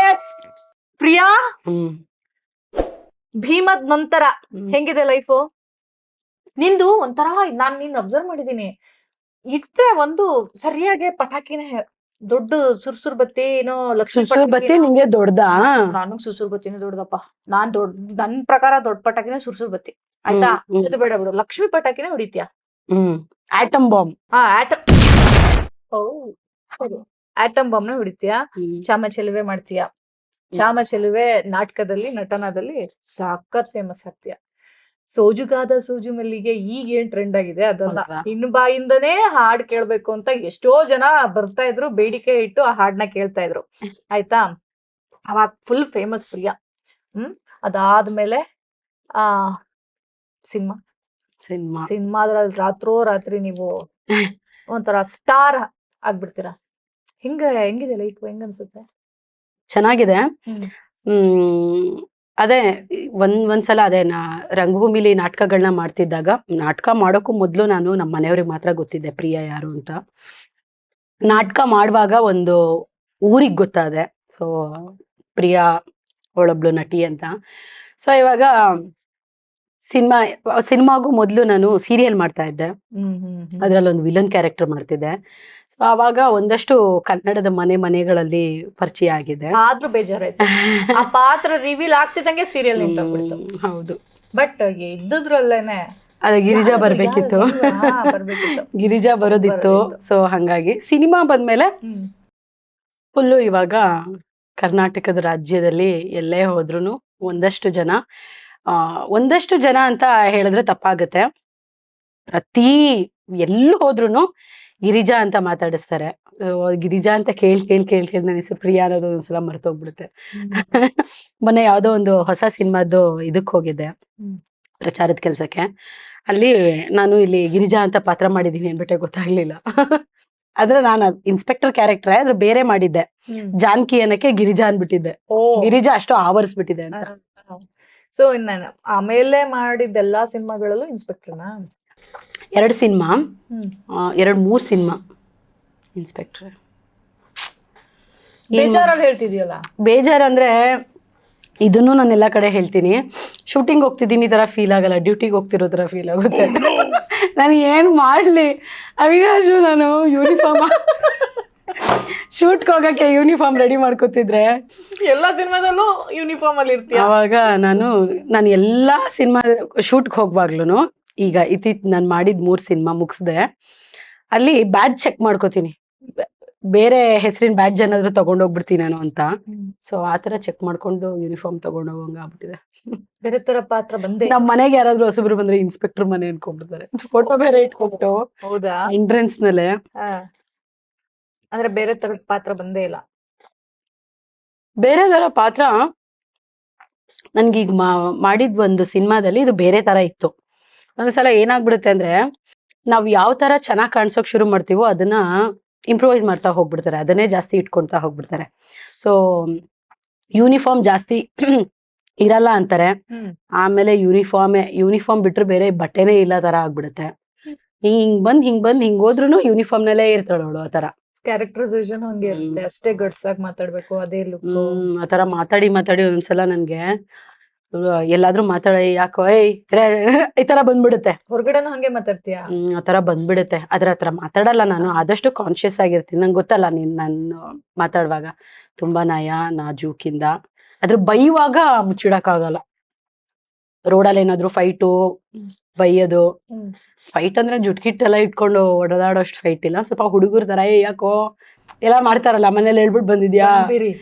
ಎಸ್ ಪ್ರಿಯಾ, ಭೀಮದ್ ನಂತರ ಹೆಂಗಿದೆ ಲೈಫು? ನಿಂದು ಒಂಥರ ನಾನ್ ನಿನ್ ಅಬ್ಸರ್ವ್ ಮಾಡಿದೀನಿ. ಇಟ್ರೆ ಒಂದು ಸರಿಯಾಗಿ ಪಟಾಕಿನೇ ದೊಡ್ಡ ಸುರ್ಸುರ್ ಬತ್ತಿ ಏನೋ ಲಕ್ಷ್ಮಿ ಸುರ್ಸುರ್ ಬತ್ತಿ ಪಟಾಕಿನೋ. ನಿಂಗೆ ದೊಡ್ಡದಾ? ನನಗ್ ಸುರ್ಸುರ್ ಬತ್ತಿನೇ ದೊಡ್ಡದಪ್ಪ. ನಾನ್ ನನ್ ಪ್ರಕಾರ ದೊಡ್ಡ ಪಟಾಕಿನೇ ಸುರ್ಸುರ್ ಬತ್ತಿ. ಆಯ್ತಾ? ಅದು ಬೇಡ ಬಿಡು. ಲಕ್ಷ್ಮಿ ಪಟಾಕಿನೇ ಹೊಡಿತೀಯ. Atom bomb. ಆಟಮ್ ಬಾಂಬ್ನ ಹೊಡಿತೀಯ. ಚಾಮಚಲುವೆ ಮಾಡ್ತೀಯ. ಚಾಮಚಲುವೆ ನಾಟಕದಲ್ಲಿ ನಟನದಲ್ಲಿ ಸಖತ್ ಫೇಮಸ್ ಆಗ್ತೀಯ. ಸೋಜುಗಾದ ಸೂಜು ಮಲ್ಲಿಗೆ ಈಗ ಏನ್ ಟ್ರೆಂಡ್ ಆಗಿದೆ ಅದಲ್ಲ. ಹೌದಾ? ಇನ್ನು ಬಾಯಿಂದನೇ ಹಾಡ್ ಕೇಳ್ಬೇಕು ಅಂತ ಎಷ್ಟೋ ಜನ ಬರ್ತಾ ಇದ್ರು, ಬೇಡಿಕೆ ಇಟ್ಟು ಆ ಹಾಡ್ನ ಕೇಳ್ತಾ ಇದ್ರು. ಆಯ್ತಾ? ಅವಾಗ ಫುಲ್ ಫೇಮಸ್ ಪ್ರಿಯಾ. ಅದಾದ್ಮೇಲೆ ಆ ಸಿನಿಮಾ ಸಿನಿಮಾದ್ರಲ್ಲಿ ರಾತ್ರಿ ನೀವು ಒಂಥರ ಸ್ಟಾರ್ ಆಗ್ಬಿಡ್ತೀರಾ. ಹೆಂಗಿದೆ ಲೈಫ್? ಹೆಂಗ ಅನ್ಸುತ್ತೆ? ಚೆನ್ನಾಗಿದೆ. ಅದೇ ಒಂದ್ಸಲ ಅದೇ ರಂಗಭೂಮಿಲಿ ನಾಟಕಗಳನ್ನ ಮಾಡ್ತಿದ್ದಾಗ, ನಾಟಕ ಮಾಡೋಕ್ಕೂ ಮೊದ್ಲು ನಾನು ನಮ್ಮ ಮನೆಯವ್ರಿಗೆ ಮಾತ್ರ ಗೊತ್ತಿದ್ದೆ ಪ್ರಿಯಾ ಯಾರು ಅಂತ. ನಾಟಕ ಮಾಡುವಾಗ ಒಂದು ಊರಿಗೆ ಗೊತ್ತಾದೆ, ಸೊ ಪ್ರಿಯಾ ಅವಳೊಬ್ಳು ನಟಿ ಅಂತ. ಸೊ ಇವಾಗ ಸಿನಿಮಾಗೂ ಮೊದಲು ನಾನು ಸೀರಿಯಲ್ ಮಾಡ್ತಾ ಇದ್ದೆ. ಅದ್ರಲ್ಲಿ ಒಂದು ವಿಲನ್ ಕ್ಯಾರೆಕ್ಟರ್ ಮಾಡ್ತಿದ್ದೆ. ಸೊ ಆವಾಗ ಒಂದಷ್ಟು ಕನ್ನಡದ ಮನೆಗಳಲ್ಲಿ ಪರಿಚಯ ಆಗಿದೆ. ಆದ್ರೂ ಬೇಜಾರಾಯ್ತು. ಆ ಪಾತ್ರ ರಿವೀಲ್ ಆಗ್ತಿದ್ದಂಗೆ ಸೀರಿಯಲ್ ನಿಂತೋಗ್ಬಿಡ್ತು. ಹೌದು. ಬಟ್ ಇದ್ದದ್ರಲ್ಲೇನೆ ಅದೇ ಗಿರಿಜಾ ಬರ್ಬೇಕಿತ್ತು. ಗಿರಿಜಾ ಬರೋದಿತ್ತು. ಸೊ ಹಂಗಾಗಿ ಸಿನಿಮಾ ಬಂದ್ಮೇಲೆ ಫುಲ್ಲು ಇವಾಗ ಕರ್ನಾಟಕದ ರಾಜ್ಯದಲ್ಲಿ ಎಲ್ಲೇ ಹೋದ್ರು ಒಂದಷ್ಟು ಜನ ಅಂತ ಹೇಳಿದ್ರೆ ತಪ್ಪಾಗುತ್ತೆ, ಎಲ್ಲೂ ಹೋದ್ರು ಗಿರಿಜಾ ಅಂತ ಮಾತಾಡಿಸ್ತಾರೆ. ಗಿರಿಜಾ ಅಂತ ಕೇಳಿ ನನ್ನ ಹೆಸರು ಪ್ರಿಯಾ ಅನ್ನೋದು ಒಂದ್ಸಲ ಮರ್ತೋಗ್ಬಿಡುತ್ತೆ. ಮೊನ್ನೆ ಯಾವ್ದೋ ಒಂದು ಹೊಸ ಸಿನಿಮಾದ್ದು ಇದಕ್ ಹೋಗಿದ್ದೆ, ಪ್ರಚಾರದ ಕೆಲ್ಸಕ್ಕೆ. ಅಲ್ಲಿ ನಾನು ಇಲ್ಲಿ ಗಿರಿಜಾ ಅಂತ ಪಾತ್ರ ಮಾಡಿದೀನಿ ಅನ್ಬಿಟ್ಟೆ ಗೊತ್ತಾಗ್ಲಿಲ್ಲ. ಆದ್ರೆ ನಾನು ಇನ್ಸ್ಪೆಕ್ಟರ್ ಕ್ಯಾರೆಕ್ಟರ್ ಆದ್ರೆ ಬೇರೆ ಮಾಡಿದ್ದೆ. ಜಾನ್ಕಿ ಅನ್ನಕ್ಕೆ ಗಿರಿಜಾ ಅನ್ಬಿಟ್ಟಿದ್ದೆ. ಗಿರಿಜಾ ಅಷ್ಟು ಆವರಿಸ್ಬಿಟ್ಟಿದೆ ಅಂತ. ಸೊ ಆಮೇಲೆ ಮಾಡಿದ್ದೆಲ್ಲಾ ಸಿನಿಮಾಗಳಲ್ಲೂ ಇನ್ಸ್ಪೆಕ್ಟರ್ನಾ? 2 ಸಿನಿಮಾ, 2-3 ಸಿನಿಮಾ ಇನ್ಸ್ಪೆಕ್ಟರ್. ಬೇಜಾರಲ್ಲಿ ಹೇಳ್ತಿದ್ಯಲ್ಲ? ಬೇಜಾರಂದ್ರೆ ಇದನ್ನು ನಾನು ಎಲ್ಲ ಕಡೆ ಹೇಳ್ತೀನಿ. ಶೂಟಿಂಗ್ ಹೋಗ್ತಿದ್ದೀನಿ ಈ ತರ ಫೀಲ್ ಆಗಲ್ಲ, ಡ್ಯೂಟಿಗೆ ಹೋಗ್ತಿರೋ ತರ ಫೀಲ್ ಆಗುತ್ತೆ. ನಾನು ಏನು ಮಾಡ್ಲಿ ಅವಿನಾಶು, ನಾನು ಯೂನಿಫಾರ್ಮ್ ಶೂಟ್ಗೆ ಹೋಗಕ್ಕೆ ಯೂನಿಫಾರ್ಮ್ ರೆಡಿ ಮಾಡ್ಕೊತಿದ್ರೆ ಎಲ್ಲಾ ಸಿನಿಮಾದಲ್ಲೂ ಯೂನಿಫಾರ್ಮ್ ಅಲ್ಲಿ ಇರ್ತೀಯ. ಅವಾಗ ನಾನು ಎಲ್ಲಾ ಸಿನಿಮಾ ಶೂಟ್ಗೆ ಹೋಗುವಾಗ್ಲೂ, ಈಗ ನಾನು ಮಾಡಿದ 3 ಸಿನಿಮಾ ಮುಗಿಸ್ದೆ, ಅಲ್ಲಿ ಬ್ಯಾಡ್ಜ್ ಚೆಕ್ ಮಾಡ್ಕೋತೀನಿ. ಬೇರೆ ಹೆಸರಿನ ಬ್ಯಾಡ್ಜ್ ಏನಾದ್ರು ತಗೊಂಡೋಗ್ಬಿಡ್ತೀನೇನೋ ಅಂತ. ಸೊ ಆತರ ಚೆಕ್ ಮಾಡ್ಕೊಂಡು ಯೂನಿಫಾರ್ಮ್ ತಗೊಂಡೋಗಂಗ ಆಗ್ಬಿಟ್ಟಿದೆ. ಬೇರೆ ತರ ಪಾತ್ರ ಬಂದೆ. ನಮ್ ಮನೆಗೆ ಯಾರಾದ್ರೂ ಹೊಸಬ್ರು ಬಂದ್ರೆ ಇನ್ಸ್ಪೆಕ್ಟರ್ ಮನೆ ಅನ್ಕೊಂಡ್ಬಿಡ್ತಾರೆ. ಫೋಟೋ ಬೇರೆ ಇಟ್ಕೊಟ್ಟು ಹೌದಾ ಎಂಟ್ರೆನ್ಸ್ ನಲ್ಲೇ. ಅಂದ್ರೆ ಬೇರೆ ತರದ ಪಾತ್ರ ಬಂದೇ ಇಲ್ಲ. ಬೇರೆ ತರ ಪಾತ್ರ ನನ್ಗೀಗ ಮಾಡಿದ್ ಒಂದು ಸಿನಿಮಾದಲ್ಲಿ ಇದು ಬೇರೆ ತರ ಇತ್ತು. ಒಂದ್ಸಲ ಏನಾಗ್ಬಿಡುತ್ತೆ ಅಂದ್ರೆ, ನಾವ್ ಯಾವ ತರ ಚೆನ್ನಾಗ್ ಕಾಣಿಸೋಕ್ ಶುರು ಮಾಡ್ತೀವೋ ಅದನ್ನ ಇಂಪ್ರೂವೈಸ್ ಮಾಡ್ತಾ ಹೋಗ್ಬಿಡ್ತಾರೆ, ಅದನ್ನೇ ಜಾಸ್ತಿ ಇಟ್ಕೊಳ್ತಾ ಹೋಗ್ಬಿಡ್ತಾರೆ. ಸೊ ಯೂನಿಫಾರ್ಮ್ ಜಾಸ್ತಿ ಇರಲ್ಲ ಅಂತಾರೆ. ಆಮೇಲೆ ಯೂನಿಫಾರ್ಮ್ ಬಿಟ್ರೆ ಬೇರೆ ಬಟ್ಟೆನೇ ಇಲ್ಲ ತರ ಆಗ್ಬಿಡುತ್ತೆ. ಹಿಂಗ್ ಬಂದ್ ಹೋದ್ರು ಯೂನಿಫಾರ್ಮ್ ನಲ್ಲೇ ಇರ್ತಾಳ ಅವಳು. ಆ ತರ ಕ್ಯಾರೆಕ್ಟರೈಸೇಷನ್ ಹಂಗೆ ಇರುತ್ತೆ. ಅಷ್ಟೇ ಗಡ್ಸಾಗಿ ಮಾತಾಡ್ಬೇಕು, ಅದೇ ಲುಕ್. ಆತರ ಮಾತಾಡಿ ಒಂದ್ಸಲ ನನ್ಗೆ ಎಲ್ಲಾದ್ರೂ ಯಾಕೋ ಈ ತರ ಬಂದ್ಬಿಡುತ್ತೆ. ಹೊರಗಡೆನೂ ಹಂಗೆ ಮಾತಾಡ್ತೀಯ? ಆತರ ಬಂದ್ಬಿಡುತ್ತೆ. ಆತರ ಮಾತಾಡಲ್ಲ ನಾನು, ಆದಷ್ಟು ಕಾನ್ಶಿಯಸ್ ಆಗಿರ್ತೀನಿ. ನಂಗೆ ಗೊತ್ತಲ್ಲ ನಾನು ಮಾತಾಡುವಾಗ ತುಂಬಾ ನಾಜೂಕಿಂದ. ಅದ್ರ ಬೈಯುವಾಗ ಮುಚ್ಚಿಡಕ್ಕಾಗಲ್ಲ. ರೋಡಲ್ಲಿ ಏನಾದ್ರು ಫೈಟು ಬೈಯೋದು, ಫೈಟ್ ಅಂದ್ರೆ ಜುಟ್ಕಿಟ್ಟೆಲ್ಲ ಇಟ್ಕೊಂಡು ಓಡಾಡೋಷ್ಟು ಫೈಟ್ ಇಲ್ಲ. ಸ್ವಲ್ಪ ಹುಡುಗರ ತರ ಯಾಕೋ ಎಲ್ಲ ಮಾಡ್ತಾರಲ್ಲ, ಮನೇಲಿ ಹೇಳ್ಬಿಟ್ಟು ಬಂದಿದ್ಯಾ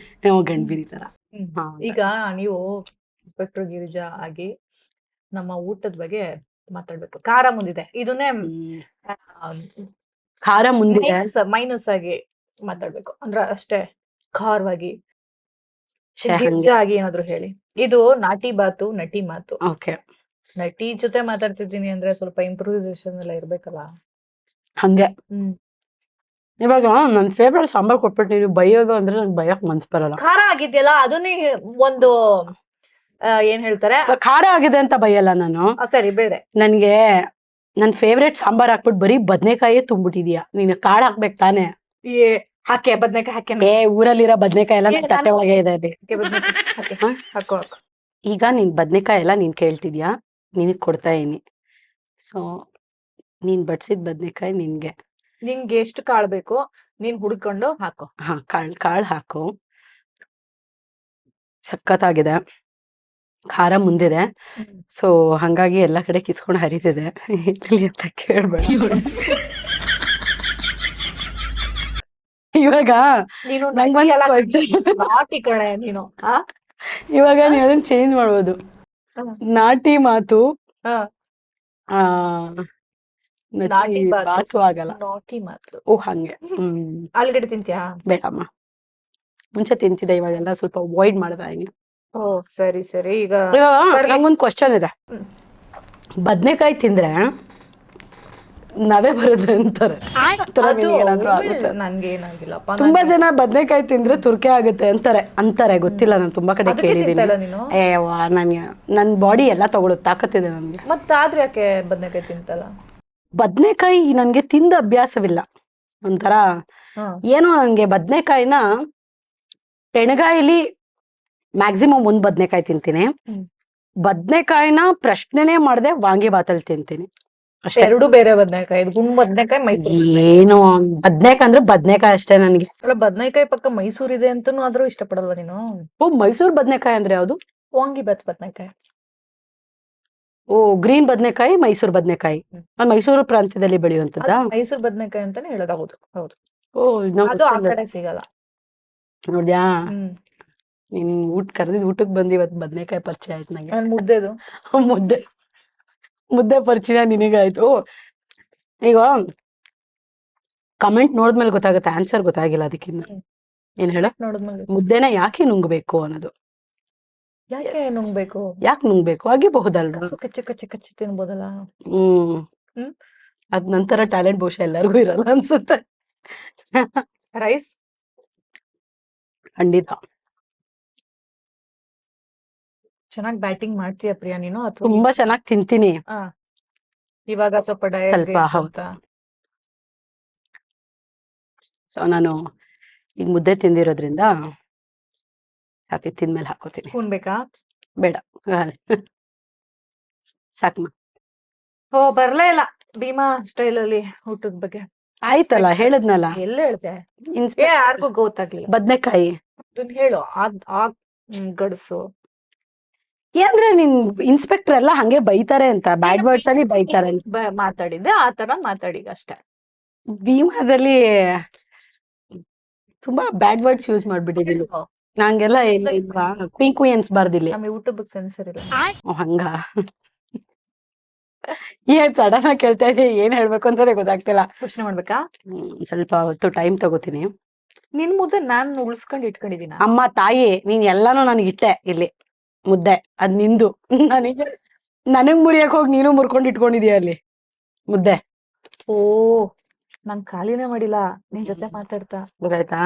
ಗಂಡ್ಬೀರಿ ತರ. ಈಗ ನೀವು ಇನ್ಸ್ಪೆಕ್ಟರ್ ಗಿರಿಜಾ ಆಗಿ ನಮ್ಮ ಊಟದ ಬಗ್ಗೆ ಮಾತಾಡ್ಬೇಕು. ಖಾರ ಮುಂದಿದೆ, ಇದನ್ನೇ ಖಾರ ಮುಂದಿದೆ ಮೈನಸ್ ಆಗಿ ಮಾತಾಡ್ಬೇಕು. ಅಂದ್ರೆ ಅಷ್ಟೇ ಖಾರವಾಗಿ ಗಿರಿಜಾ ಆಗಿ ಏನಾದ್ರು ಹೇಳಿ. ಇದು ನಾಟಿ ಬಾತು, ನಟಿ ಮಾತು. ಓಕೆ, ನಟಿ ಜೊತೆ ಮಾತಾಡ್ತಿದ್ದೀನಿ ಅಂದ್ರೆ ಸ್ವಲ್ಪ ಇಂಪ್ರೂವೈಸೇಷನ್ ಎಲ್ಲ ಇರ್ಬೇಕಲ್ಲ. ಹಂಗೆ ಇವಾಗ ನನ್ ಫೇವ್ರೆಟ್ ಸಾಂಬಾರ್ ಕೊಟ್ಬಿಟ್ಟು ನೀವು ಬೈಯೋದು ಅಂದ್ರೆ ನನ್ಗೆ ಬಯಕ್ ಮನ್ಸ್ ಬರಲ್ಲ. ಖಾರ ಆಗಿದ್ಯಲ್ಲ ಅದನ್ನೇ ಒಂದು ಏನ್ ಹೇಳ್ತಾರೆ, ಖಾರ ಆಗಿದೆ ಅಂತ ಬೈಯಲ್ಲ ನಾನು. ಸರಿ, ಬೇರೆ ನನ್ಗೆ ನನ್ ಫೇವ್ರೆಟ್ ಸಾಂಬಾರ್ ಹಾಕ್ಬಿಟ್ಟು ಬರೀ ಬದ್ನೆಕಾಯೇ ತುಂಬಿಟ್ಟಿದ್ಯಾ, ನೀನ್ ಕಾಳು ಹಾಕ್ಬೇಕು ತಾನೆ. ಹಾಕೆ ಬದ್ನೆಕಾಯಿ ಹಾಕಿ. ಊರಲ್ಲಿರೋ ಬದ್ನೆಕಾಯಿ ಎಲ್ಲ ತಟ್ಟೆ ಒಳಗೆ ಇದೆ. ಹಾಕೋ. ಈಗ ನೀನ್ ಬದ್ನೆಕಾಯಿ ಎಲ್ಲ ನೀನ್ ಕೇಳ್ತಿದ್ಯಾ, ನಿನಗ್ ಕೊಡ್ತಾ ಇದೀನಿ. ಸೊ ನೀನ್ ಬಡ್ಸಿದ್ ಬದ್ನೆಕಾಯಿ ನಿನ್ಗೆ. ನಿಂಗೆ ಎಷ್ಟು ಕಾಳು ಬೇಕು ನೀನ್ ಹುಡ್ಕೊಂಡು ಹಾಕೋ. ಹಾ, ಕಾಳು ಹಾಕು. ಸಖತ್ತಾಗಿದೆ, ಖಾರ ಮುಂದಿದೆ. ಸೊ ಹಂಗಾಗಿ ಎಲ್ಲಾ ಕಡೆ ಕಿತ್ಕೊಂಡು ಹರಿತಿದೆ. ಎಲ್ಲಿ ಅಂತ ಕೇಳ್ಬೇಡ. ಇವಾಗ ನೀನು ನಂಗೊಂದ್ question. ನಾಟಿ ಕಣೆ ನೀನು. ಇವಾಗ ನೀ ಅದನ್ನ ಚೇಂಜ್ ಮಾಡ್ಬೋದು. ನಾಟಿ ಮಾತು ಹಾ. ಆ ನಾಟಿ ನಾಟಿ ಬಾತು. ಬಾತು ಆಗಲ್ಲ. ನಾಟಿ ಮಾತು. ಓ ಹಂಗೆ. ಆಲೂಗಡ್ಡೆ ತಿಂತ್ಯಾ? ಬೇಡಮ್ಮ, ಮುಂಚೆ ತಿಂತಿದ್ದೆ, ಇವಾಗೆಲ್ಲ ಸ್ವಲ್ಪ ಅವಾಯ್ಡ್ ಮಾಡ್ತಾ ಇದೀನಿ. ಓ ಸರಿ ಸರಿ. ಈಗ ಇವಾಗ ನಂಗೊಂದು ಕ್ವಶನ್ ಇದೆ. ಬದ್ನೆಕಾಯಿ ತಿಂದ್ರೆ ನವೆ ಬರುತ್ತೆ ಅಂತಾರೆ. ನನ್ಗೆ ಏನಾಗಿಲ್ಲಪ್ಪ. ತುಂಬಾ ಜನ ಬದ್ನೆಕಾಯಿ ತಿಂದ್ರೆ ತುರ್ಕೆ ಆಗುತ್ತೆ ಅಂತಾರೆ ಗೊತ್ತಿಲ್ಲ, ನಾನು ತುಂಬಾ ಕಡೆ ಕೇಳಿದೀನಿ. ನೀನು ನನ್ ಬಾಡಿ ಎಲ್ಲ ತಗೊಳುತ್ತೆ, ತಾಕತ್ತಿದೆ ನನ್ಗೆ. ಮತ್ತಾದ್ರೂ ಯಾಕೆ ಬದ್ನೆಕಾಯಿ ತಿಂತಲ್ಲ? ಬದ್ನೆಕಾಯಿ ನನ್ಗೆ ತಿಂದ ಅಭ್ಯಾಸವಿಲ್ಲ. ಒಂಥರ ಏನೋ ನನ್ಗೆ ಬದ್ನೆಕಾಯಿನ ಎಣಗಾಯಿಲಿ ಮ್ಯಾಕ್ಸಿಮಮ್ ಒಂದ್ ಬದ್ನೆಕಾಯಿ ತಿಂತೀನಿ. ಬದ್ನೆಕಾಯಿನ ಪ್ರಶ್ನೆನೇ ಮಾಡದೆ ವಾಂಗಿಬಾತಲ್ಲಿ ತಿಂತೀನಿ ಅಷ್ಟೇ. ಎರಡು ಬೇರೆ ಬದ್ನೆಕಾಯಿ, ಗುಂಡ್ ಬದ್ನೆಕಾಯಿ, ಮೈಸೂರು. ಏನು ಬದ್ನೆಕಾಯಿ ಅಂದ್ರೆ ಬದ್ನೆಕಾಯಿ ಅಷ್ಟೇ ನನ್ಗೆ. ಅಲ್ಲ, ಬದ್ನೆಕಾಯಿ ಪಕ್ಕ ಮೈಸೂರ್ ಇದೆ ಅಂತನೂ ಆದ್ರೂ ಇಷ್ಟಪಡಲ್ವಾ ನೀನು? ಓ, ಮೈಸೂರ್ ಬದ್ನೆಕಾಯಿ ಅಂದ್ರೆ ಯಾವ್ದು? ವಾಂಗಿಬಾತ್ ಬದ್ನೆಕಾಯಿ. ಓ, ಗ್ರೀನ್ ಬದ್ನೆಕಾಯಿ ಮೈಸೂರ್ ಬದ್ನೆಕಾಯಿ. ಮೈಸೂರು ಪ್ರಾಂತ್ಯದಲ್ಲಿ ಬೆಳೆಯುವಂತದ್ದ ಮೈಸೂರ್ ಬದ್ನೆಕಾಯಿ ಅಂತಾನೆ ಹೇಳೋದು. ಹೌದು ಹೌದು. ಓ, ಅದು ಆ ಕಡೆ ಸಿಗಲ್ಲ. ನೋಡ್ದ್ಯಾ, ನೀನ್ ಕರೆದಿದ್ ಊಟಕ್ ಬಂದ್ ಇವತ್ ಬದ್ನೆಕಾಯಿ ಪರಿಚಯ ಆಯ್ತು ನಂಗೆ. ಮುದ್ದೆದು ಮುದ್ದೆ ಪರಿಚಯ ನಿನಗಾಯ್ತು. ಈಗ ಕಮೆಂಟ್ ನೋಡಿದ್ಮೇಲೆ ಗೊತ್ತಾಗುತ್ತೆ, ಆನ್ಸರ್ ಗೊತ್ತಾಗಿಲ್ಲ. ಅದಕ್ಕಿಂತ ಏನ್ ಹೇಳ, ನೋಡಿದ್ಮೇಲೆ ಮುದ್ದೆನ ಯಾಕೆ ನುಂಗ್ಬೇಕು ಅನ್ನೋದು. ಯಾಕೆ ನುಂಗ್ಬೇಕು? ಯಾಕೆ ನುಂಗ್ಬೇಕು ಆಗಿಬಹುದಲ್ವಾ? ಕಚ್ಚಿ ಕಚ್ಚಿ ಕಚ್ಚಿ ತಿನ್ಬೋದಲ್ಲ. ಅದ್ ನಂತರ ಟ್ಯಾಲೆಂಟ್ ಬಹುಶಃ ಎಲ್ಲರಿಗೂ ಇರಲ್ಲ ಅನ್ಸುತ್ತೆ. ರೈಸ್ ಖಂಡಿತ ಚೆನ್ನಾಗಿ ಬ್ಯಾಟಿಂಗ್ ಮಾಡ್ತೀಯ ಪ್ರಿಯಾ ನೀನು? ತುಂಬಾ ಚೆನ್ನಾಗಿ ತಿಂತೀನಿ. ಇವಾಗ ಸ್ವಲ್ಪ ಡಯಟ್ ಸ್ವಲ್ಪ ಹೌದಾ. ಸೊ ನಾನು ಈಗ ಮುದ್ದೆ ತಿಂದಿರೋದ್ರಿಂದ ಸಾಕಿ ತಿಂದ್ಮೇಲೆ ಹಾಕೋತೀನಿ. ಉಣ್ಬೇಕಾ? ಬೇಡ, ಸಾಕ್ಮ. ಓ, ಬರ್ಲೇ ಇಲ್ಲ ಭೀಮಾ ಸ್ಟೈಲ್ ಅಲ್ಲಿ ಊಟದ ಬಗ್ಗೆ. ಆಯ್ತಲ್ಲ, ಹೇಳದ್ನಲ್ಲ. ಎಲ್ಲ ಹೇಳ್ದೆ, ಯಾರಿಗೂ ಗೊತ್ತಾಗ್ಲಿಲ್ಲ. ಬದ್ನೆಕಾಯಿ ಹೇಳು. ಗಡ್ಸು ಅಂದ್ರೆ ನಿನ್ ಇನ್ಸ್ಪೆಕ್ಟರ್ ಎಲ್ಲ ಹಂಗೆ ಬೈತಾರೆ ಅಂತ, ಬ್ಯಾಡ್ ವರ್ಡ್ಸ್ ಅಲ್ಲಿ ಬೈತಾರೆ. ಮಾತಾಡಿದ್ದೆ ಆ ತರ ಮಾತಾಡಿದ ಅಷ್ಟೇ. ಭೀಮಾದಲ್ಲಿ ತುಂಬಾ ಬ್ಯಾಡ್ ವರ್ಡ್ಸ್ ಯೂಸ್ ಮಾಡ್ಬಿಟ್ಟಿದ್ದೀನಿ. ನಂಗೆಲ್ಲ ಇಲ್ವಾ ಕುಯ್ ಕುಯ್ ಅನ್ಸ್ಬಾರ್ದಿಲ್ಲ. ಯೂಟ್ಯೂಬ್ ಸೆನ್ಸರ್ ಇಲ್ಲ. ಹಂಗ ಏನ್ ಸಡನ್ ಆಗಿ ಕೇಳ್ತಾ ಇದ್ದೆ, ಏನ್ ಹೇಳ್ಬೇಕು ಅಂತಾನೆ ಗೊತ್ತಾಗ್ತಿಲ್ಲ. ಪ್ರಶ್ನೆ ಮಾಡ್ಬೇಕಾ? ಸ್ವಲ್ಪ ಹೊತ್ತು ಟೈಮ್ ತಗೋತೀನಿ. ನಿನ್ ಮುದ್ದೆ ನಾನು ಉಳಿಸ್ಕೊಂಡು ಇಟ್ಕೊಂಡಿದೀನ. ಅಮ್ಮ ತಾಯಿ, ನೀನ್ ಎಲ್ಲಾನು ನನಗೆ ಇಟ್ಟೆ ಇಲ್ಲಿ ಮುದ್ದೆ, ಅದ್ ನಿಂದು. ನನಗ್ ಮುರಿಯಕ್ ಹೋಗಿ ನೀನು ಮುರ್ಕೊಂಡ್ ಇಟ್ಕೊಂಡಿದೀಯ ಅಲ್ಲಿ ಮುದ್ದೆ. ಓ, ನಾನ್ ಖಾಲಿನೇ ಮಾಡಿಲ್ಲ ನಿನ್ ಜೊತೆ ಮಾತಾಡ್ತಾ. ಗೊತ್ತಾಯ್ತಾ?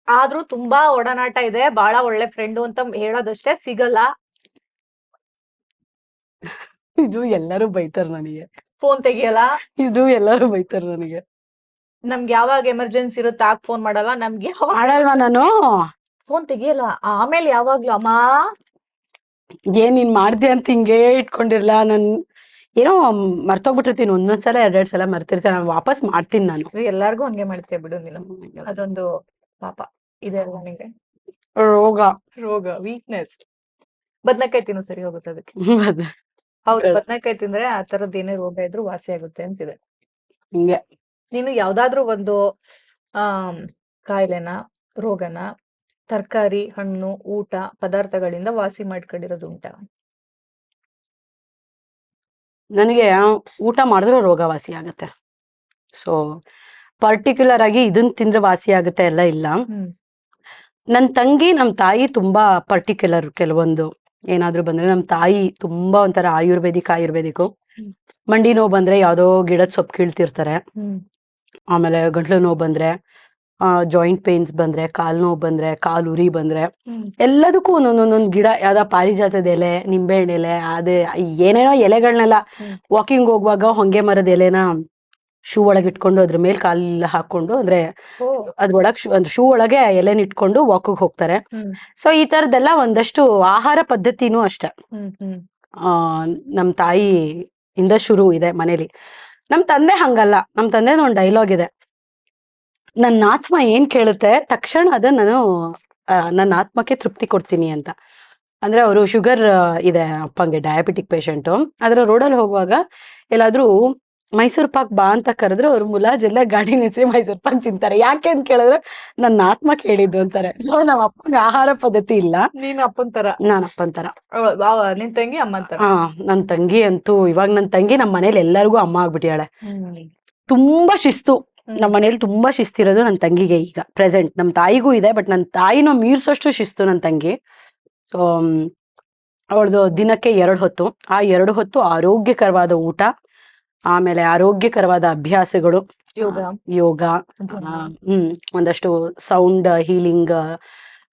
ಆದ್ರೂ ತುಂಬಾ ಒಡನಾಟ ಇದೆ, ಬಹಳ ಒಳ್ಳೆ ಫ್ರೆಂಡು ಅಂತ ಹೇಳೋದಷ್ಟೇ, ಸಿಗಲ್ಲ. ಇದು ಎಲ್ಲರೂ ಬೈತಾರ ನನಗೆ. ಫೋನ್ ತೆಗಿಯಲ್ಲ. ಇದು ಎಲ್ಲರೂ ಬೈತಾರ ನನಗೆ. ನಮ್ಗೆ ಯಾವಾಗ ಎಮರ್ಜೆನ್ಸಿ ಇರುತ್ತೆ ಆಗ ಫೋನ್ ಮಾಡಲ್ಲ. ನಮ್ಗೆ ಮಾಡಲ್ವಾ ನಾನು? ಫೋನ್ ತೆಗಿಯಲ್ಲ. ಆಮೇಲೆ ಯಾವಾಗ್ಲೂ ಅಮ್ಮ ಏನ್ ನೀನ್ ಮಾಡ್ದೆ ಅಂತ ಹಿಂಗೆ ಇಟ್ಕೊಂಡಿರ್ಲ. ನನ್ ಏನೋ ಮರ್ತೋಗ್ಬಿಟ್ಟಿರ್ತೀನಿ, ಒಂದೊಂದ್ಸಲ 2 ಸಲ ಮರ್ತಿರ್ತೀನಿ. ನಾನು ವಾಪಸ್ ಮಾಡ್ತೀನಿ. ನಾನು ಎಲ್ಲಾರ್ಗು ಹಂಗೆ ಮಾಡ್ತೀಯ ಬಿಡು ನೀನು. ಅದೊಂದು ಪಾಪ ಇದೆ ಅಲ್ವಾ ನಿಂಗೆ. ರೋಗ ವೀಕ್ನೆಸ್. ಬದ್ನೆಕಾಯಿ ತಿನ್ನು, ಸರಿ ಹೋಗುತ್ತೆ ಅದಕ್ಕೆ. ಹೌದು, ಬದ್ನೆಕಾಯಿ ತಿಂದ್ರೆ ಆ ತರದ್ ಏನೇ ರೋಗ ಇದ್ರು ವಾಸಿ ಆಗುತ್ತೆ ಅಂತಿದೆ. ಹಿಂಗೆ ನೀನು ಯಾವ್ದಾದ್ರು ಒಂದು ಕಾಯಿಲೆನ, ರೋಗನ ತರಕಾರಿ, ಹಣ್ಣು, ಊಟ, ಪದಾರ್ಥಗಳಿಂದ ವಾಸಿ ಮಾಡ್ಕೊಂಡಿರೋದು ಉಂಟಾ? ನನಗೆ ಊಟ ಮಾಡಿದ್ರೆ ರೋಗ ವಾಸಿ ಆಗತ್ತೆ. ಸೊ ಪರ್ಟಿಕ್ಯುಲರ್ ಆಗಿ ಇದನ್ ತಿಂದ್ರೆ ವಾಸಿ ಆಗುತ್ತೆ ಎಲ್ಲ ಇಲ್ಲ. ನನ್ ತಂಗಿ, ನಮ್ ತಾಯಿ ತುಂಬಾ ಪರ್ಟಿಕ್ಯುಲರ್. ಕೆಲವೊಂದು ಏನಾದ್ರು ಬಂದ್ರೆ ನಮ್ ತಾಯಿ ತುಂಬಾ ಒಂಥರ ಆಯುರ್ವೇದಿಕ್. ಮಂಡಿ ನೋವು ಬಂದ್ರೆ ಯಾವ್ದೋ ಗಿಡದ ಸೊಪ್ಪು ಕೀಳ್ತಿರ್ತಾರೆ. ಆಮೇಲೆ ಗಂಟ್ಲು ನೋವು ಬಂದ್ರೆ, ಜಾಯಿಂಟ್ ಪೇನ್ಸ್ ಬಂದ್ರೆ, ಕಾಲ್ ನೋವು ಬಂದ್ರೆ, ಕಾಲ್ ಉರಿ ಬಂದ್ರೆ, ಎಲ್ಲದಕ್ಕೂ ಒಂದೊಂದೊಂದೊಂದ್ ಗಿಡ, ಯಾವ್ದ ಪಾರಿಜಾತದ ಎಲೆ, ನಿಂಬೆಹಣ್ಣು ಎಲೆ, ಅದೇ ಏನೇನೋ ಎಲೆಗಳನ್ನೆಲ್ಲ ವಾಕಿಂಗ್ ಹೋಗುವಾಗ ಹೊಂಗೆ ಮರದ ಎಲೆನ ಶೂ ಒಳಗೆ ಇಟ್ಕೊಂಡು ಅದ್ರ ಮೇಲೆ ಕಾಲ ಹಾಕೊಂಡು, ಅಂದ್ರೆ ಅದ್ರೊಳಗ್ ಅಂದ್ರೆ ಶೂ ಒಳಗೆ ಎಲೆನ ಇಟ್ಕೊಂಡು ವಾಕಿಂಗ್ ಹೋಗ್ತಾರೆ. ಸೊ ಈ ತರದೆಲ್ಲ ಒಂದಷ್ಟು ಆಹಾರ ಪದ್ಧತಿನೂ ಅಷ್ಟೆ. ಆ, ನಮ್ ತಾಯಿ ಇಂದ ಶುರು ಇದೆ ಮನೇಲಿ. ನಮ್ ತಂದೆ ಹಂಗಲ್ಲ. ನಮ್ ತಂದೆದು ಒಂದು ಡೈಲಾಗ್ ಇದೆ, ನನ್ನ ಆತ್ಮ ಏನ್ ಕೇಳುತ್ತೆ ತಕ್ಷಣ ಅದನ್ನ ನಾನು ನನ್ನ ಆತ್ಮಕ್ಕೆ ತೃಪ್ತಿ ಕೊಡ್ತೀನಿ ಅಂತ. ಅಂದ್ರೆ ಅವರು ಶುಗರ್ ಇದೆ ಅಪ್ಪಂಗೆ, ಡಯಾಬಿಟಿಕ್ ಪೇಷಂಟು. ಅದರ ರೋಡಲ್ಲಿ ಹೋಗುವಾಗ ಎಲ್ಲಾದ್ರೂ ಮೈಸೂರು ಪಾಕ್ ಬಾ ಅಂತ ಕರೆದ್ರೆ ಅವ್ರು ಮುಲಾಜೆಲ್ಲ ಗಾಡಿ ನಿಲ್ಸಿ ಮೈಸೂರು ಪಾಕ್ ತಿಂತಾರೆ. ಯಾಕೆ ಅಂತ ಕೇಳಿದ್ರೆ ನನ್ನ ಆತ್ಮ ಕೇಳಿದ್ದು ಅಂತಾರೆ. ಸೊ ನಮ್ಮ ಅಪ್ಪಂಗೆ ಆಹಾರ ಪದ್ಧತಿ ಇಲ್ಲ, ನೀನ್ ಅಪ್ಪನ್ ತರ, ನಾನು ಅಪ್ಪನ್ ತರ. ನಿನ್ ತಂಗಿ ಅಮ್ಮನ್ ತರ. ಹಾ, ನನ್ ತಂಗಿ ಅಂತೂ ಇವಾಗ ನನ್ ತಂಗಿ ನಮ್ಮ ಮನೇಲಿ ಎಲ್ಲರಿಗೂ ಅಮ್ಮ ಆಗ್ಬಿಟ್ಟಿಯಾಳೆ. ಹ್ಮ್. ತುಂಬಾ ಶಿಸ್ತು. ಹ್ಮ್. ನಮ್ಮ ಮನೇಲಿ ತುಂಬಾ ಶಿಸ್ತಿರೋದು ನನ್ನ ತಂಗಿಗೆ ಈಗ ಪ್ರೆಸೆಂಟ್. ನಮ್ಮ ತಾಯಿಗೂ ಇದೆ, ಬಟ್ ನನ್ನ ತಾಯಿನೂ ಮೀರ್ಸೋಷ್ಟು ಶಿಸ್ತು ನನ್ನ ತಂಗಿ. ಅವಳದು ದಿನಕ್ಕೆ 2 ಹೊತ್ತು, ಆ 2 ಹೊತ್ತು ಆರೋಗ್ಯಕರವಾದ ಊಟ, ಆಮೇಲೆ ಆರೋಗ್ಯಕರವಾದ ಅಭ್ಯಾಸಗಳು, ಯೋಗ, ಯೋಗ, ಒಂದಷ್ಟು ಸೌಂಡ್ ಹೀಲಿಂಗ್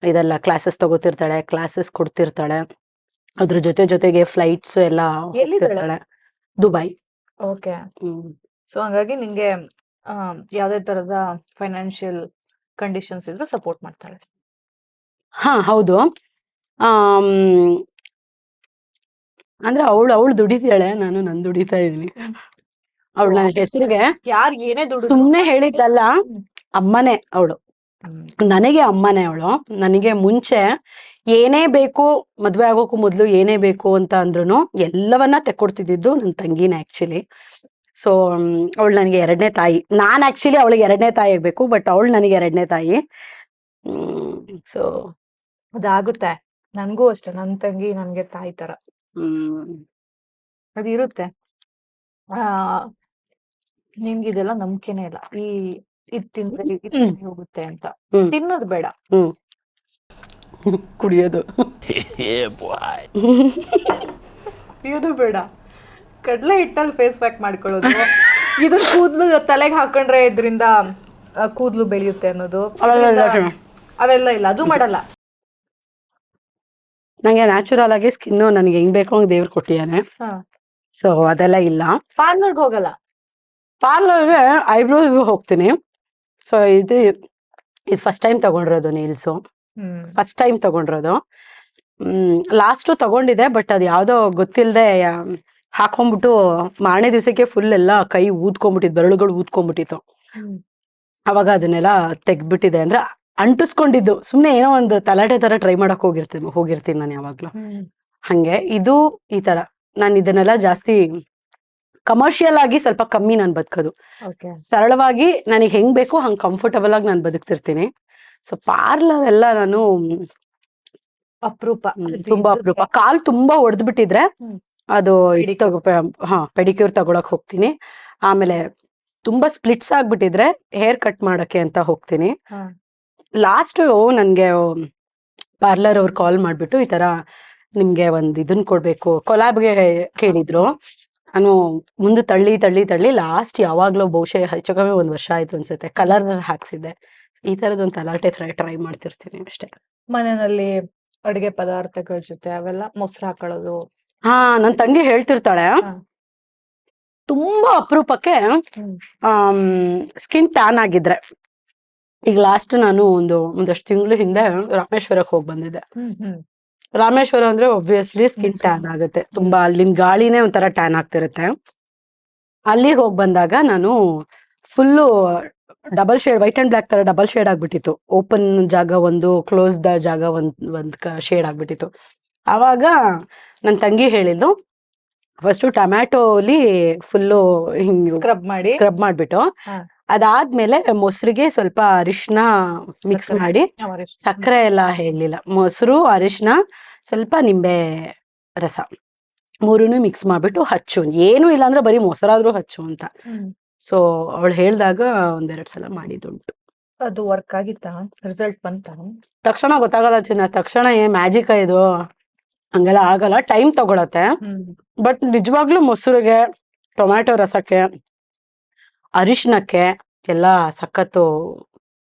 ಇದೆಲ್ಲ ಕ್ಲಾಸಸ್ ತಗೋತಿರ್ತಾಳೆ, ಕ್ಲಾಸಸ್ ಕೊಡ್ತಿರ್ತಾಳೆ. ಅದ್ರ ಜೊತೆಗೆ ಫ್ಲೈಟ್ಸ್ ಎಲ್ಲ ಎಲ್ಲಿದ್ದಾಳೆ? ಹೋಗ್ತಿರ್ತಾಳೆ. ದುಬೈ. ಓಕೆ. ಹ್ಮ್. ಸೊ ಹಂಗಾಗಿ ನಿಂಗೆ ಯಾವ್ದೇ ತರದ ಫೈನಾನ್ಷಿಯಲ್ ಕಂಡೀಷನ್ಸ್ ಇದ್ರು ಸಪೋರ್ಟ್ ಮಾಡ್ತಾಳೆ. ಹಾ, ಹೌದು. ಆಮ್, ಅಂದ್ರೆ ಅವಳು ದುಡಿತಾಳೆ, ನಾನು ದುಡಿತಾ ಇದೀನಿ. ಅವಳು ನನ್ನ ಹೆಸರಿಗೆ ಯಾರ್ ಏನೇ ದುಡ್ಡು ಸುಮ್ನೆ ಹೇಳಿದ್ದಲ್ಲ, ಅಮ್ಮನೇ ಅವಳು. ನನಗೆ ಅಮ್ಮನೇ ಅವಳು. ನನಗೆ ಮುಂಚೆ ಏನೇ ಬೇಕು, ಮದ್ವೆ ಆಗೋಕ್ಕೂ ಮೊದ್ಲು ಏನೇ ಬೇಕು ಅಂತ ಅಂದ್ರೂ ಎಲ್ಲವನ್ನ ತೆಕ್ಕೊಡ್ತಿದ್ದು ನನ್ನ ತಂಗಿನೇ ಆಕ್ಚುಲಿ. ಸೊ ಅವಳು ನನಗೆ 2ನೇ ತಾಯಿ. ನಾನ್ ಆಕ್ಚುಲಿ ಅವಳಿಗೆ 2ನೇ ತಾಯಿ ಆಗ್ಬೇಕು, ಬಟ್ ಅವಳು ನನಗೆ 2ನೇ ತಾಯಿ. ಸೊ ಅದಾಗುತ್ತೆ. ನನ್ಗೂ ಅಷ್ಟೇ, ನನ್ ತಂಗಿ ನನ್ಗೆ ತಾಯಿ ತರ. ಅದು ಇರುತ್ತೆ. ನಿಮ್ಗೆ ಇದೆಲ್ಲ ನಂಬಿಕೆನೇ ಇಲ್ಲ, ಇದ್ ತಿಂದ್ರೆ ಇದ್ ಸರಿ ಹೋಗುತ್ತೆ ಅಂತ. ತಿನ್ನೋದು ಬೇಡ, ಕುಡಿಯೋದು ಕುಡಿಯೋದು ಬೇಡ. ಕಡ್ಲೆ ಹಿಟ್ಟಲ್ಲಿ ಫೇಸ್ ಪ್ಯಾಕ್ ಮಾಡ್ಕೊಳ್ಳೋದು, ಇದು ಕೂದ್ಲು ತಲೆಗೆ ಹಾಕೊಂಡ್ರೆ ಇದ್ರಿಂದ ಕೂದ್ಲು ಬೆಳೆಯುತ್ತೆ ಅನ್ನೋದು, ಅವೆಲ್ಲ ಇಲ್ಲ, ಅದು ಮಾಡಲ್ಲ. ನಂಗೆ ನ್ಯಾಚುರಲ್ ಆಗಿ ಸ್ಕಿನ್ನು ನನಗೆ ಹೆಂಗ್ ಬೇಕೋ ಹಂಗೆ ದೇವ್ರು ಕೊಟ್ಟಿದ್ದಾನೆ. ಸೊ ಅದೆಲ್ಲ ಇಲ್ಲ. ಪಾರ್ಲರ್ಗೆ ಹೋಗಲ್ಲ. ಪಾರ್ಲರ್ಗೆ ಐಬ್ರೋಸ್ಗೂ ಹೋಗ್ತೀನಿ. ಸೊ ಇದು ಫಸ್ಟ್ ಟೈಮ್ ತಗೊಂಡಿರೋದು ನೇಲ್ಸು, ಫಸ್ಟ್ ಟೈಮ್ ತಗೊಂಡಿರೋದು. ಲಾಸ್ಟು ತಗೊಂಡಿದೆ, ಬಟ್ ಅದು ಯಾವ್ದೋ ಗೊತ್ತಿಲ್ಲದೆ ಹಾಕೊಂಡ್ಬಿಟ್ಟು ಮಾರನೇ ದಿವಸಕ್ಕೆ ಫುಲ್ ಎಲ್ಲ ಕೈ ಊದ್ಕೊಂಡ್ಬಿಟ್ಟಿತ್ತು, ಬೆರಳುಗಳು ಊದ್ಕೊಂಡ್ಬಿಟ್ಟಿತ್ತು. ಅವಾಗ ಅದನ್ನೆಲ್ಲ ತೆಗ್ದ್ಬಿಟ್ಟಿದೆ. ಅಂದ್ರೆ ಅಂಟಿಸ್ಕೊಂಡಿದ್ದು, ಸುಮ್ನೆ ಏನೋ ಒಂದು ತಲಾಟೆ ತರ ಟ್ರೈ ಮಾಡಕ್ ಹೋಗಿರ್ತೀನಿ ನಾನು ಯಾವಾಗ್ಲೂ. ಹಂಗೆ ಇದು ಈ ತರ ನಾನು ಇದನ್ನೆಲ್ಲ ಜಾಸ್ತಿ ಕಮರ್ಷಿಯಲ್ ಆಗಿ ಸ್ವಲ್ಪ ಕಮ್ಮಿ ನಾನು ಬದುಕೋದು. ಸರಳವಾಗಿ ನನಗೆ ಹೆಂಗ್ ಬೇಕೋ ಹಂಗ್ ಕಂಫರ್ಟಬಲ್ ಆಗಿ ನಾನು ಬದುಕ್ತಿರ್ತೀನಿ. ಸೊ ಪಾರ್ಲರ್ ಎಲ್ಲ ನಾನು ಅಪರೂಪ, ತುಂಬಾ ಅಪರೂಪ. ಕಾಲ್ ತುಂಬಾ ಒಡೆದ್ಬಿಟ್ಟಿದ್ರೆ ಅದು ಪೆಡಿಕ್ಯೂರ್ ತಗೊಳಕ್ ಹೋಗ್ತೀನಿ. ಆಮೇಲೆ ತುಂಬಾ ಸ್ಪ್ಲಿಟ್ಸ್ ಆಗ್ಬಿಟ್ಟಿದ್ರೆ ಹೇರ್ ಕಟ್ ಮಾಡಕ್ಕೆ ಅಂತ ಹೋಗ್ತೀನಿ. ಲಾಸ್ಟ್ ನನ್ಗೆ ಪಾರ್ಲರ್ ಅವ್ರು ಕಾಲ್ ಮಾಡ್ಬಿಟ್ಟು ಈ ತರ ನಿಮ್ಗೆ ಒಂದ್ ಇದನ್ ಕೊಡ್ಬೇಕು, ಕೊಲಾಬ್ಗೆ ಕೇಳಿದ್ರು. ನಾನು ಮುಂದೆ ತಳ್ಳಿ ಲಾಸ್ಟ್ ಯಾವಾಗ್ಲೂ ಬಹುಶಃ ಹೆಚ್ಚು ಕಮ್ಮಿ 1 ವರ್ಷ ಆಯ್ತು ಅನ್ಸುತ್ತೆ, ಕಲರ್ ಹಾಕ್ಸಿದ್ದೆ. ಈ ತರದೊಂದು ತಲಾಟೆ ಟ್ರೈ ಮಾಡ್ತಿರ್ತೀನಿ ಅಷ್ಟೇ. ಮನೆಯಲ್ಲಿ ಅಡುಗೆ ಪದಾರ್ಥಗಳ ಜೊತೆ ಅವೆಲ್ಲ ಮೊಸರು ಹಾಕೊಳ್ಳೋದು. ಹಾ, ನನ್ ತಂಗಿ ಹೇಳ್ತಿರ್ತಾಳೆ, ತುಂಬಾ ಅಪರೂಪಕ್ಕೆ ಸ್ಕಿನ್ ಟ್ಯಾನ್ ಆಗಿದ್ರೆ. ಈಗ ಲಾಸ್ಟ್ ನಾನು ಒಂದಷ್ಟು ತಿಂಗಳು ಹಿಂದೆ ರಾಮೇಶ್ವರಕ್ಕೆ ಹೋಗಿ ಬಂದಿದ್ದೆ. ರಾಮೇಶ್ವರ ಅಂದ್ರೆ ಒಬ್ವಿಯಸ್ಲಿ ಸ್ಕಿನ್ ಟ್ಯಾನ್ ಆಗುತ್ತೆ ತುಂಬಾ, ಅಲ್ಲಿನ ಗಾಳಿನೇ ಒಂಥರ ಟ್ಯಾನ್ ಆಗ್ತಿರುತ್ತೆ. ಅಲ್ಲಿಗೆ ಹೋಗಿ ಬಂದಾಗ ನಾನು full double shade, white and black ತರ ಡಬಲ್ ಶೇಡ್ ಆಗ್ಬಿಟ್ಟಿತ್ತು. ಓಪನ್ ಜಾಗ ಒಂದು, ಕ್ಲೋಸ್ಡ್ ಜಾಗ ಒಂದ್ ಶೇಡ್ ಆಗ್ಬಿಟ್ಟಿತ್ತು. ಆವಾಗ ನನ್ನ ತಂಗಿ ಹೇಳಿದ್ದು, ಫಸ್ಟ್ ಟೊಮ್ಯಾಟೋಲಿ ಫುಲ್ಲು ಹಿಂಗ್ ಸ್ಕ್ರಬ್ ಮಾಡ್ಬಿಟ್ಟು, ಅದಾದ್ಮೇಲೆ ಮೊಸರಿಗೆ ಸ್ವಲ್ಪ ಅರಿಶಿನ ಮಿಕ್ಸ್ ಮಾಡಿ, ಸಕ್ಕರೆ ಎಲ್ಲ ಹೇಳಲಿಲ್ಲ, ಮೊಸರು, ಅರಿಶಿನ, ಸ್ವಲ್ಪ ನಿಂಬೆ ರಸ, 3 ಮಿಕ್ಸ್ ಮಾಡ್ಬಿಟ್ಟು ಹಚ್ಚು, ಏನು ಇಲ್ಲ ಅಂದ್ರೆ ಬರೀ ಮೊಸರಾದ್ರೂ ಹಚ್ಚು ಅಂತ. ಸೊ ಅವಳು ಹೇಳ್ದಾಗ 1-2 ಸಲ ಮಾಡಿದ್ದುಂಟು. ಅದು ವರ್ಕ್ ಆಗಿತ್ತಾ? ರಿಸಲ್ಟ್ ಬಂತ? ತಕ್ಷಣ ಗೊತ್ತಾಗಲ್ಲ ಚಿನ್ನ, ತಕ್ಷಣ ಮ್ಯಾಜಿಕ್ ಇದು ಹಂಗೆಲ್ಲ ಆಗಲ್ಲ, ಟೈಮ್ ತಗೊಳತ್ತೆ. ಬಟ್ ನಿಜವಾಗ್ಲೂ ಮೊಸರಿಗೆ, ಟೊಮ್ಯಾಟೊ ರಸಕ್ಕೆ, ಅರಿಶಿನಕ್ಕೆ ಎಲ್ಲ ಸಖತ್ತು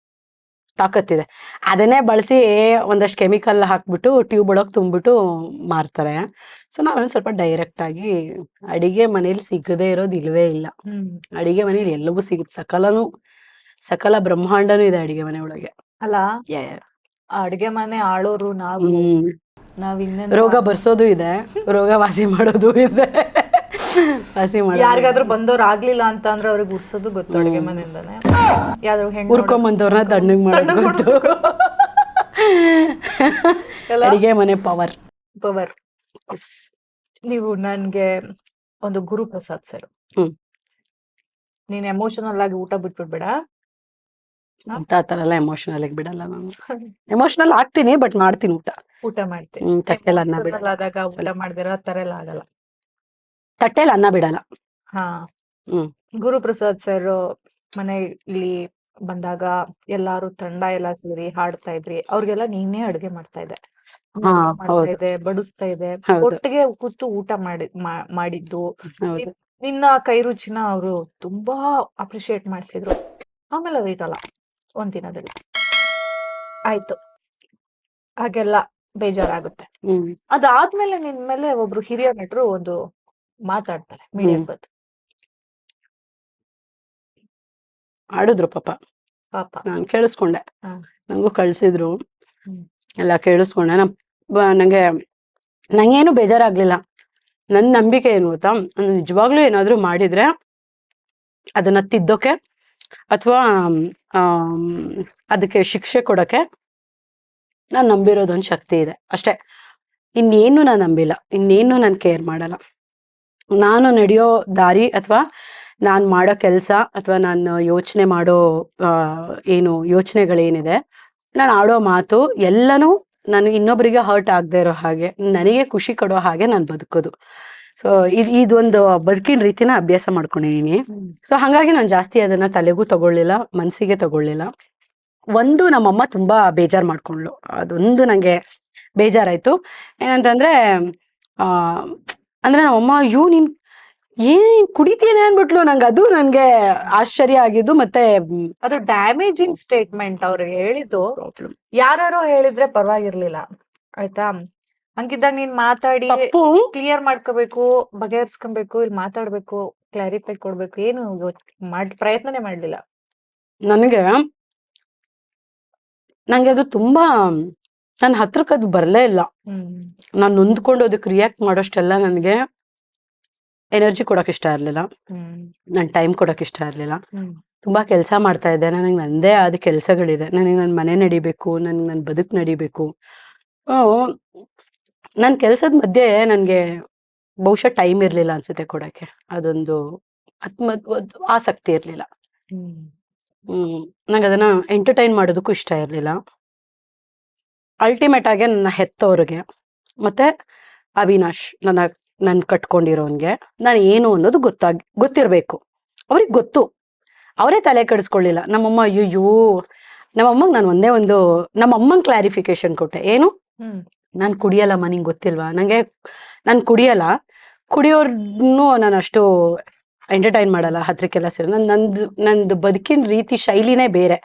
ತಾಕತ್ತಿದೆ. ಅದನ್ನೇ ಬಳಸಿ ಒಂದಷ್ಟು ಕೆಮಿಕಲ್ ಹಾಕ್ಬಿಟ್ಟು ಟ್ಯೂಬ್ ಒಳಗೆ ತುಂಬಿಟ್ಟು ಮಾರ್ತಾರೆ. ಸೊ ನಾವೊಂದು ಸ್ವಲ್ಪ ಡೈರೆಕ್ಟ್ ಆಗಿ ಅಡಿಗೆ ಮನೇಲಿ ಸಿಗದೆ ಇರೋದು ಇಲ್ವೇ ಇಲ್ಲ. ಅಡಿಗೆ ಮನೇಲಿ ಎಲ್ಲವೂ ಸಿಗುತ್ತೆ, ಸಕಲ ಬ್ರಹ್ಮಾಂಡನೂ ಇದೆ ಅಡಿಗೆ ಮನೆ ಒಳಗೆ. ಅಲ್ಲ, ಅಡಿಗೆ ಮನೆ ಆಳೋರು ನಾವು. ನಾವ್ ಇನ್ನೇನ್ ರೋಗ ಬರ್ಸೋದು ಇದೆ, ರೋಗ ವಾಸಿ ಮಾಡೋದು ಇದೆ. ವಾಸಿ ಮಾಡೋದು ಯಾರಿಗಾದ್ರೂ ಬಂದವ್ರು ಆಗ್ಲಿಲ್ಲ ಅಂತ ಅಂದ್ರೆ ಅವ್ರಿಗೆ ಉರ್ಸೋದು ಗೊತ್ತು ಅಡುಗೆ ಮನೆಯಿಂದಾನೆ. ಯಾವ್ದಾದ್ರು ಹೆಣ್ಣು ಹುರ್ಕೊಂಬಂದವ್ರನ್ನ ತಣ್ಣಗ್ ಮಾಡೋದು ಗೊತ್ತು. ಅಡಿಗೆ ಮನೆ ಪವರ್. ನೀವು ನನ್ಗೆ ಒಂದು ಗುರುಪ್ರಸಾದ್ ಸರ್, ನೀನ್ ಎಮೋಷನಲ್ ಆಗಿ ಊಟ ಬಿಟ್ಬಿಡ್ಬೇಡ. ಊಟ ಆ ತರ ಎಲ್ಲ ಎಮೋಷನಲ್ ಆಗಿ ಬಿಡಲ್ಲ ನಾನು. ಎಮೋಷನಲ್ ಆಗ್ತೀನಿ ಬಟ್ ಮಾಡ್ತೀನಿ ಊಟ. ಊಟ ಮಾಡ್ತೀನಿ. ತಟ್ಟೆಲ್ ಅನ್ನ Emotional ಬಿಡಲ್ಲ. ಆದಾಗ ಊಟ ಮಾಡ್ದಿರ ಆ ತರ ಎಲ್ಲ ಆಗಲ್ಲ. ತಟ್ಟೆಲ್ ಅನ್ನ ಬಿಡಲ್ಲ. ಹಾ, ಹ್ಮ್ ಗುರುಪ್ರಸಾದ್ ಸರ್ ಮನೆಯಲ್ಲಿ ಬಂದಾಗ ಎಲ್ಲಾರು ತಂಡ ಎಲ್ಲ ಸೇರಿ ಹಾಡ್ತಾ ಇದ್ರಿ, ಅವ್ರಿಗೆಲ್ಲ ನೀನೇ ಅಡುಗೆ ಮಾಡ್ತಾ ಇದ್ದೆ, ಹಾ ಮಾಡ್ತಾ ಹೌದು ಇದ್ದೆ, ಬಡಿಸ್ತಾ ಇದ್ದೆ, ಹೌದು ಒಟ್ಟಿಗೆ ಕೂತು ಊಟ ಮಾಡಿದ್ದು. ಹೌದು. ನಿನ್ನ ಕೈ ರುಚಿನ ಅವರು ತುಂಬಾ ಅಪ್ರಿಶಿಯೇಟ್ ಮಾಡ್ತಿದ್ರು. ಆಮೇಲೆ ಅದಿರಲ್ಲ ಒಂದ್ ದಿನದಲ್ಲಿ, ಆಯ್ತು, ಹಾಗೆಲ್ಲ ಬೇಜಾರಾಗುತ್ತೆ. ಹ್ಮ್ ಅದಾದ್ಮೇಲೆ ನಿನ್ ಮೇಲೆ ಒಬ್ರು ಹಿರಿಯ ನಟರು ಒಂದು ಮಾತಾಡ್ತಾರೆ ಮೀಡಿಯಾಕ್ ಬಂದು. ಆಡಿದ್ರು ಪಾಪ, ಪಾಪ. ನಾನ್ ಕೇಳಿಸ್ಕೊಂಡೆ, ಹ್ಮ್. ನಂಗೂ ಕಳ್ಸಿದ್ರು, ಹ್ಮ್. ಎಲ್ಲ ಕೇಳಿಸ್ಕೊಂಡೆ. ನಂಗೇನು ಬೇಜಾರಾಗ್ಲಿಲ್ಲ. ನನ್ ನಂಬಿಕೆ ಏನು ಗೊತ್ತಾ, ನಿಜವಾಗ್ಲೂ ಏನಾದ್ರು ಮಾಡಿದ್ರೆ ಅದನ್ನ ತಿದ್ದೋಕೆ ಅಥವಾ ಅದಕ್ಕೆ ಶಿಕ್ಷೆ ಕೊಡೋಕೆ ನಾನು ನಂಬಿರೋದೊಂದು ಶಕ್ತಿ ಇದೆ ಅಷ್ಟೇ. ಇನ್ನೇನು ನಾನು ನಂಬಿಲ್ಲ, ಇನ್ನೇನು ನಾನು ಕೇರ್ ಮಾಡಲ್ಲ. ನಾನು ನಡೆಯೋ ದಾರಿ ಅಥವಾ ನಾನು ಮಾಡೋ ಕೆಲಸ ಅಥವಾ ನಾನು ಯೋಚನೆ ಮಾಡೋ ಏನು ಯೋಚನೆಗಳೇನಿದೆ, ನಾನು ಆಡೋ ಮಾತು ಎಲ್ಲನೂ ನನಗೆ ಇನ್ನೊಬ್ಬರಿಗೆ ಹರ್ಟ್ ಆಗದೆ ಇರೋ ಹಾಗೆ, ನನಗೆ ಖುಷಿ ಕೊಡೋ ಹಾಗೆ ನಾನು ಬದುಕೋದು. ಸೊ ಇದೊಂದು ಬದುಕಿನ ರೀತಿನ ಅಭ್ಯಾಸ ಮಾಡ್ಕೊಂಡಿದ್ದೀನಿ. ಸೊ ಹಾಗಾಗಿ ನಾನು ಜಾಸ್ತಿ ಅದನ್ನ ತಲೆಗೂ ತಗೊಳ್ಳಿಲ್ಲ, ಮನಸ್ಸಿಗೆ ತಗೊಳ್ಳಿಲ್ಲ. ಒಂದು ನಮ್ಮಮ್ಮ ತುಂಬಾ ಬೇಜಾರು ಮಾಡ್ಕೊಂಡ್ಲು, ಅದೊಂದು ನಂಗೆ ಬೇಜಾರಾಯ್ತು. ಏನಂತಂದ್ರೆ ಅಂದ್ರೆ ನಮ್ಮಮ್ಮ ನೀನ್ ಏನ್ ಕುಡಿತೀನಿ ಅನ್ಬಿಟ್ಲು. ನಂಗೆ ನನ್ಗೆ ಆಶ್ಚರ್ಯ ಆಗಿದ್ದು. ಮತ್ತೆ ಅದು ಡ್ಯಾಮೇಜಿಂಗ್ ಸ್ಟೇಟ್ಮೆಂಟ್ ಅವ್ರು ಹೇಳಿದ್ದು. ಯಾರು ಹೇಳಿದ್ರೆ ಪರವಾಗಿರ್ಲಿಲ್ಲ, ಆಯ್ತಾ? ಹಂಗಿದ್ದಾಗ ನೀನ್ ಮಾತಾಡಿ ಕ್ಲಿಯರ್ ಮಾಡ್ಕೋಬೇಕು, ಬಗೆಹರಿಸ್ಕೊಬೇಕು, ಇಲ್ಲಿ ಮಾತಾಡ್ಬೇಕು, ಕ್ಲಾರಿಫೈ ಕೊಡ್ಬೇಕು, ಏನು ಪ್ರಯತ್ನನೇ ಮಾಡ್ಲಿಲ್ಲ. ನಂಗೆ ಅದು ತುಂಬಾ ನನ್ನ ಹತ್ರಕ್ಕೆ ಅದು ಬರಲೇ ಇಲ್ಲ. ನಾನು ನೊಂದ್ಕೊಂಡು ಅದಕ್ಕೆ ರಿಯಾಕ್ಟ್ ಮಾಡೋಷ್ಟೆಲ್ಲ ನನಗೆ ಎನರ್ಜಿ ಕೊಡಕ್ ಇಷ್ಟ ಇರ್ಲಿಲ್ಲ, ನನ್ ಟೈಮ್ ಕೊಡಕ್ ಇಷ್ಟ ಇರ್ಲಿಲ್ಲ. ತುಂಬಾ ಕೆಲಸ ಮಾಡ್ತಾ ಇದ್ದೆ, ನನಗೆ ನಂದೇ ಆದ ಕೆಲಸಗಳಿದೆ, ನನಗೆ ನನ್ನ ಮನೆ ನಡಿಬೇಕು, ನನ್ಗೆ ನನ್ನ ಬದುಕು ನಡಿಬೇಕು. ನನ್ನ ಕೆಲಸದ ಮಧ್ಯೆ ನನಗೆ ಬಹುಶಃ ಟೈಮ್ ಇರ್ಲಿಲ್ಲ ಅನ್ಸುತ್ತೆ ಕೊಡಕ್ಕೆ, ಅದೊಂದು ಆಸಕ್ತಿ ಇರ್ಲಿಲ್ಲ. ನಂಗೆ ಅದನ್ನ ಎಂಟರ್ಟೈನ್ ಮಾಡೋದಕ್ಕೂ ಇಷ್ಟ ಇರ್ಲಿಲ್ಲ. ಅಲ್ಟಿಮೇಟ್ ಆಗಿ ನನ್ನ ಹೆತ್ತವ್ರಿಗೆ ಮತ್ತೆ ಅವಿನಾಶ್ ನನ್ ಕಟ್ಕೊಂಡಿರೋನ್ಗೆ ನಾನು ಏನು ಅನ್ನೋದು ಗೊತ್ತಿರ್ಬೇಕು. ಅವ್ರಿಗೆ ಗೊತ್ತು, ಅವರೇ ತಲೆ ಕೆಡಿಸ್ಕೊಳ್ಳಿಲ್ಲ. ನಮ್ಮಮ್ಮ ಅಯ್ಯೋ, ನಮ್ಮಮ್ಮಂಗೆ ನಾನು ನಮ್ಮಮ್ಮಂಗೆ ಕ್ಲಾರಿಫಿಕೇಶನ್ ಕೊಟ್ಟೆ. ಏನು, ನಾನು ಕುಡಿಯಲ್ಲಮ್ಮ, ನಿಂಗೆ ಗೊತ್ತಿಲ್ವಾ? ನಾನು ಕುಡಿಯೋರ್ನು ನಾನು ಅಷ್ಟು ಎಂಟರ್ಟೈನ್ ಮಾಡಲ್ಲ, ಹತ್ರಕ್ಕೆಲ್ಲ ಸೇರಿ. ನಂದು ಬದುಕಿನ ರೀತಿ ಶೈಲಿನೇ ಬೇರೆ.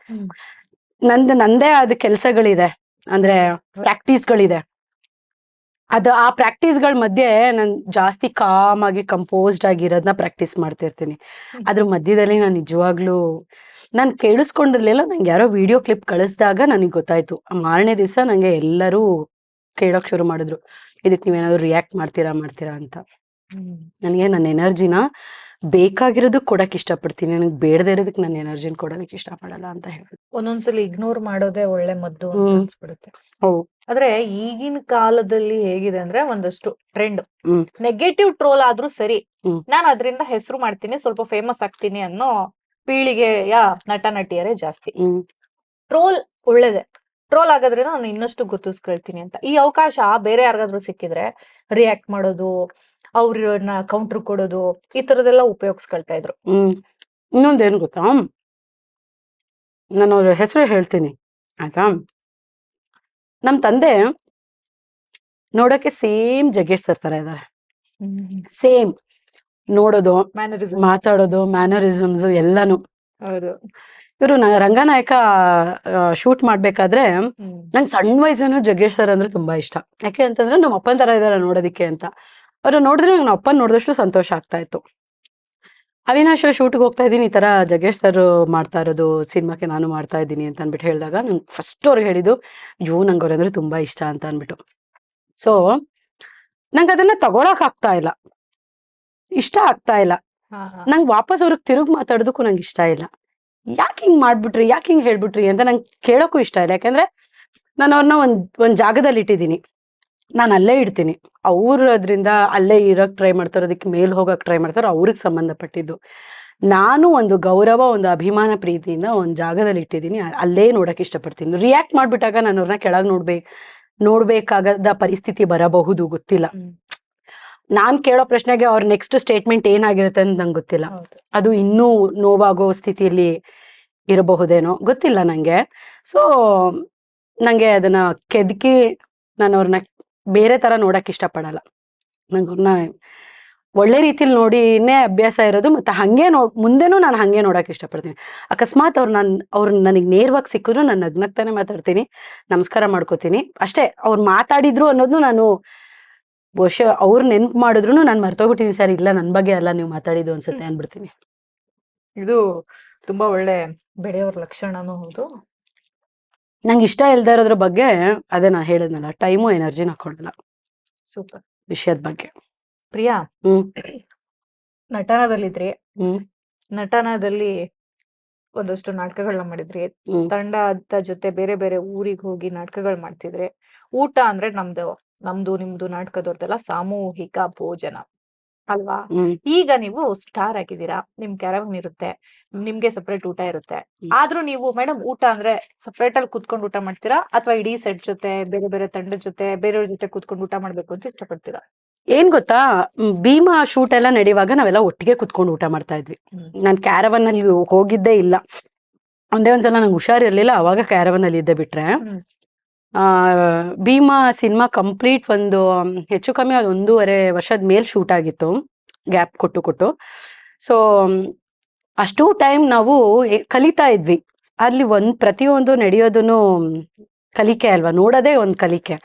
ನಂದೇ ಆದ ಕೆಲಸಗಳಿದೆ, ಅಂದ್ರೆ ಪ್ರಾಕ್ಟೀಸ್ಗಳಿದೆ. ಆ ಪ್ರಾಕ್ಟೀಸ್ಗಳ ಮಧ್ಯೆ ನಾನು ಜಾಸ್ತಿ ಕಾಮ್ ಆಗಿ ಕಂಪೋಸ್ಡ್ ಆಗಿರೋದನ್ನ ಪ್ರಾಕ್ಟೀಸ್ ಮಾಡ್ತಿರ್ತೀನಿ. ಅದ್ರ ಮಧ್ಯದಲ್ಲಿ ನಾನು ನಿಜವಾಗ್ಲೂ ನಾನು ಕೇಳಿಸ್ಕೊಂಡಿರ್ಲಿಲ್ಲ. ನಂಗೆ ಯಾರೋ ವಿಡಿಯೋ ಕ್ಲಿಪ್ ಕಳಿಸ್ದಾಗ ನನಗೆ ಗೊತ್ತಾಯ್ತು. ಮಾರನೇ ದಿವಸ ನಂಗೆ ಎಲ್ಲರೂ ಕೇಳೋಕ್ ಶುರು ಮಾಡಿದ್ರು, ಇದಕ್ಕೆ ನೀವೇನಾದ್ರು ರಿಯಾಕ್ಟ್ ಮಾಡ್ತೀರಾ ಅಂತ. ನನಗೆ ನನ್ನ ಎನರ್ಜಿನ ಬೇಕಾಗಿರೋದಕ್ ಕೊಡಕ್ ಇಷ್ಟಪಡ್ತೀನಿ, ನನಗೆ ಬೇಡದೇ ಇರೋದಕ್ಕೆ ನನ್ನ ಎನರ್ಜಿನ ಕೊಡೋದಕ್ಕೆ ಇಷ್ಟಪಡಲ್ಲ ಅಂತ ಹೇಳಿ. ಒಂದೊಂದ್ಸಲಿ ಇಗ್ನೋರ್ ಮಾಡೋದೇ ಒಳ್ಳೆ ಮದ್ದು ಅಂತ ಅನ್ಸ್ಬಿಡುತ್ತೆ. ಆದ್ರೆ ಈಗಿನ ಕಾಲದಲ್ಲಿ ಹೇಗಿದೆ ಅಂದ್ರೆ, ಒಂದಷ್ಟು ಟ್ರೆಂಡ್ ನೆಗೆಟಿವ್ ಟ್ರೋಲ್ ಆದ್ರೂ ಸರಿ, ನಾನು ಅದರಿಂದ ಹೆಸರು ಮಾಡ್ತೀನಿ, ಸ್ವಲ್ಪ ಫೇಮಸ್ ಆಗ್ತೀನಿ ಅನ್ನೋ ಪೀಳಿಗೆಯ ನಟ ನಟಿಯರೇ ಜಾಸ್ತಿ. ಟ್ರೋಲ್ ಒಳ್ಳೇದೆ, ಟ್ರೋಲ್ ಆಗೋದ್ರಿಂದ ನಾನು ಇನ್ನಷ್ಟು ಗುರ್ತಿಸ್ಕೊಳ್ತೀನಿ ಅಂತ. ಈ ಅವಕಾಶ ಬೇರೆ ಯಾರಿಗಾದ್ರೂ ಸಿಕ್ಕಿದ್ರೆ ರಿಯಾಕ್ಟ್ ಮಾಡೋದು, ಅವ್ರನ್ನ ಕೌಂಟರ್ ಕೊಡೋದು, ಈ ತರದೆಲ್ಲ ಉಪಯೋಗಿಸ್ಕೊಳ್ತಾ ಇದ್ರು. ಇನ್ನೊಂದೇನು ಗೊತ್ತಾ, ನಾನು ಅವ್ರ ಹೆಸರು ಹೇಳ್ತೀನಿ ಆಯ್ತಾ. ನಮ್ ತಂದೆ ನೋಡಕ್ಕೆ ಸೇಮ್ ಜಗ್ಗೇಶ್ ಸರ್ ತರ ಇದಾರೆ, ಸೇಮ್ ನೋಡೋದು, ಮಾತಾಡೋದು, ಮ್ಯಾನರಿಸಮ್ಸ್ ಎಲ್ಲಾನು. ಇವರು ರಂಗನಾಯಕ ಶೂಟ್ ಮಾಡ್ಬೇಕಾದ್ರೆ ನಂಗೆ ಸಣ್ಣ ವಯಸ್ಸನ್ನು ಜಗ್ಗೇಶ್ ಸರ್ ಅಂದ್ರೆ ತುಂಬಾ ಇಷ್ಟ. ಯಾಕೆ ಅಂತಂದ್ರೆ ನಮ್ಮ ಅಪ್ಪನ ತರ ಇದಾರೆ ನೋಡೋದಿಕ್ಕೆ ಅಂತ. ಅವ್ರು ನೋಡಿದ್ರೆ ನಂಗೆ ನಮ್ಮ ಅಪ್ಪನ ನೋಡಿದಷ್ಟು ಸಂತೋಷ ಆಗ್ತಾ ಇತ್ತು. ಅವಿನಾಶ್ ಶೂಟ್ಗೆ ಹೋಗ್ತಾ ಇದ್ದೀನಿ, ಈ ತರ ಜಗ್ಗೇಶ್ ಸರ್ ಮಾಡ್ತಾ ಇರೋದು ಸಿನಿಮಾಕ್ಕೆ ನಾನು ಮಾಡ್ತಾ ಇದ್ದೀನಿ ಅಂತ ಅಂದ್ಬಿಟ್ಟು ಹೇಳಿದಾಗ ನಂಗೆ ಫಸ್ಟ್ ಅವ್ರಿಗೆ ಹೇಳಿದ್ದು, ನಂಗೆ ಅವ್ರಂದ್ರೆ ತುಂಬಾ ಇಷ್ಟ ಅಂತ ಅಂದ್ಬಿಟ್ಟು. ಸೊ ನಂಗೆ ಅದನ್ನ ತಗೊಳಕ್ ಆಗ್ತಾ ಇಲ್ಲ, ಇಷ್ಟ ಆಗ್ತಾ ಇಲ್ಲ. ನಂಗೆ ವಾಪಸ್ ಅವ್ರಿಗೆ ತಿರುಗಿ ಮಾತಾಡೋದಕ್ಕೂ ನಂಗೆ ಇಷ್ಟ ಇಲ್ಲ. ಯಾಕೆ ಹಿಂಗ್ ಮಾಡ್ಬಿಟ್ರಿ, ಯಾಕೆ ಹಿಂಗ್ ಹೇಳ್ಬಿಟ್ರಿ ಅಂತ ನಂಗೆ ಕೇಳೋಕ್ಕೂ ಇಷ್ಟ ಇಲ್ಲ. ಯಾಕಂದ್ರೆ ನಾನು ಅವ್ರನ್ನ ಒಂದ್ ಜಾಗದಲ್ಲಿ ಇಟ್ಟಿದ್ದೀನಿ, ನಾನು ಅಲ್ಲೇ ಇಡ್ತೀನಿ. ಅವ್ರು ಅದರಿಂದ ಅಲ್ಲೇ ಇರಕ್ ಟ್ರೈ ಮಾಡ್ತಾರೋ, ಅದಕ್ಕೆ ಮೇಲ್ ಹೋಗಕ್ ಟ್ರೈ ಮಾಡ್ತಾರೋ ಅವ್ರಿಗೆ ಸಂಬಂಧಪಟ್ಟಿದ್ದು. ನಾನು ಒಂದು ಗೌರವ, ಒಂದು ಅಭಿಮಾನ, ಪ್ರೀತಿಯಿಂದ ಒಂದು ಜಾಗದಲ್ಲಿ ಇಟ್ಟಿದ್ದೀನಿ, ಅಲ್ಲೇ ನೋಡಕ್ ಇಷ್ಟಪಡ್ತೀನಿ. ರಿಯಾಕ್ಟ್ ಮಾಡ್ಬಿಟ್ಟಾಗ ನಾನು ಅವ್ರನ್ನ ಕೆಳಗ್ ನೋಡ್ಬೇಕಾಗದ ಪರಿಸ್ಥಿತಿ ಬರಬಹುದು, ಗೊತ್ತಿಲ್ಲ. ನಾನ್ ಕೇಳೋ ಪ್ರಶ್ನೆಗೆ ಅವ್ರ ನೆಕ್ಸ್ಟ್ ಸ್ಟೇಟ್ಮೆಂಟ್ ಏನಾಗಿರುತ್ತೆ ಅಂತ ನಂಗೆ ಗೊತ್ತಿಲ್ಲ. ಅದು ಇನ್ನೂ ನೋವಾಗೋ ಸ್ಥಿತಿಯಲ್ಲಿ ಇರಬಹುದೇನೋ, ಗೊತ್ತಿಲ್ಲ ನಂಗೆ. ಸೊ ನಂಗೆ ಅದನ್ನ ಕೆದಕಿ ನಾನು ಅವ್ರನ್ನ ಬೇರೆ ತರ ನೋಡಕ್ ಇಷ್ಟಪಡಲ್ಲ. ನಂಗೆ ಅವ್ರನ್ನ ಒಳ್ಳೆ ರೀತಿಲಿ ನೋಡಿನೇ ಅಭ್ಯಾಸ ಇರೋದು, ಮತ್ತೆ ಹಂಗೆ ಮುಂದೆನೂ ನಾನು ಹಂಗೆ ನೋಡಕ್ ಇಷ್ಟಪಡ್ತೀನಿ. ಅಕಸ್ಮಾತ್ ಅವ್ರು ನನಗೆ ನೇರವಾಗಿ ಸಿಕ್ಕಿದ್ರು ನಾನು ನಗ್ನಗ್ತಾನೆ ಮಾತಾಡ್ತೀನಿ, ನಮಸ್ಕಾರ ಮಾಡ್ಕೋತೀನಿ ಅಷ್ಟೇ. ಅವ್ರು ಮಾತಾಡಿದ್ರು ಅನ್ನೋದು ನಾನು ಬಹುಶಃ ಅವ್ರು ನೆನ್ಪು ಮಾಡಿದ್ರು ನಾನು ಮರ್ತೋಗ್ಬಿಟ್ಟಿದ್ದೀನಿ, ಸರ್ ಇಲ್ಲ ನನ್ನ ಬಗ್ಗೆ ಅಲ್ಲ ನೀವು ಮಾತಾಡಿದ್ದು ಅನ್ಸುತ್ತೆ ಅನ್ಬಿಡ್ತೀನಿ. ಇದು ತುಂಬಾ ಒಳ್ಳೆ ಬೆಳೆಯೋರ್ ಲಕ್ಷಣನೂ ಹೌದು. ನಂಗೆ ಇಷ್ಟ ಇಲ್ದೇ ಇರೋದ್ರ ಬಗ್ಗೆ ಅದೇ ನಾನು ಹೇಳಿದ್ನಲ್ಲ, ಟೈಮು ಎನರ್ಜಿನ ಕೊಡಲ್ಲ ಸೂಪರ್ ವಿಷಯದ ಬಗ್ಗೆ. ಪ್ರಿಯಾ, ನಟನದಲ್ಲಿದ್ರಿ, ನಟನದಲ್ಲಿ ಒಂದಷ್ಟು ನಾಟಕಗಳನ್ನ ಮಾಡಿದ್ರಿ, ತಂಡದ ಜೊತೆ ಬೇರೆ ಬೇರೆ ಊರಿಗೆ ಹೋಗಿ ನಾಟಕಗಳು ಮಾಡ್ತಿದ್ರಿ. ಊಟ ಅಂದ್ರೆ ನಮ್ದು ನಿಮ್ದು ನಾಟಕದವ್ರದೆಲ್ಲ ಸಾಮೂಹಿಕ ಭೋಜನ ಅಲ್ವಾ? ಈಗ ನೀವು ಸ್ಟಾರ್ ಆಗಿದ್ದೀರಾ, ನಿಮ್ ಕ್ಯಾರವನ್ ಇರುತ್ತೆ, ನಿಮ್ಗೆ ಸಪ್ರೇಟ್ ಊಟ ಇರುತ್ತೆ. ಆದ್ರೂ ನೀವು ಮೇಡಮ್ ಊಟ ಅಂದ್ರೆ ಸಪ್ರೇಟ್ ಅಲ್ಲಿ ಕುತ್ಕೊಂಡು ಊಟ ಮಾಡ್ತೀರಾ, ಅಥವಾ ಇಡೀ ಸೆಟ್ ಜೊತೆ ಬೇರೆ ಬೇರೆ ತಂಡದ ಜೊತೆ ಬೇರೆಯವ್ರ ಜೊತೆ ಕುತ್ಕೊಂಡು ಊಟ ಮಾಡ್ಬೇಕು ಅಂತ ಇಷ್ಟಪಡ್ತೀರಾ? ಏನ್ ಗೊತ್ತಾ, ಭೀಮಾ ಶೂಟ್ ಎಲ್ಲ ನಡೆಯುವಾಗ ನಾವೆಲ್ಲ ಒಟ್ಟಿಗೆ ಕುತ್ಕೊಂಡು ಊಟ ಮಾಡ್ತಾ ಇದ್ವಿ. ನಾನು ಕ್ಯಾರವನ್ ಅಲ್ಲಿ ಹೋಗಿದ್ದೇ ಇಲ್ಲ. ಒಂದೇ ಒಂದ್ಸಲ ನಂಗೆ ಹುಷಾರಿರ್ಲಿಲ್ಲ, ಅವಾಗ ಕ್ಯಾರವನ್ ಅಲ್ಲಿ ಇದ್ದೆ. ಬಿಟ್ರೆ ಭೀಮಾ ಸಿನಿಮಾ ಕಂಪ್ಲೀಟ್ ಒಂದು ಹೆಚ್ಚು ಕಮ್ಮಿ 1.5 ವರ್ಷದ ಮೇಲ್ ಶೂಟ್ ಆಗಿತ್ತು, ಗ್ಯಾಪ್ ಕೊಟ್ಟು. ಸೊ ಅಷ್ಟು ಟೈಮ್ ನಾವು ಕಲಿತಾ ಇದ್ವಿ. ಅಲ್ಲಿ ಪ್ರತಿಯೊಂದು ನಡೆಯೋದನ್ನು ಕಲಿಕೆ ಅಲ್ವಾ, ನೋಡೋದೇ ಒಂದು ಕಲಿಕೆ.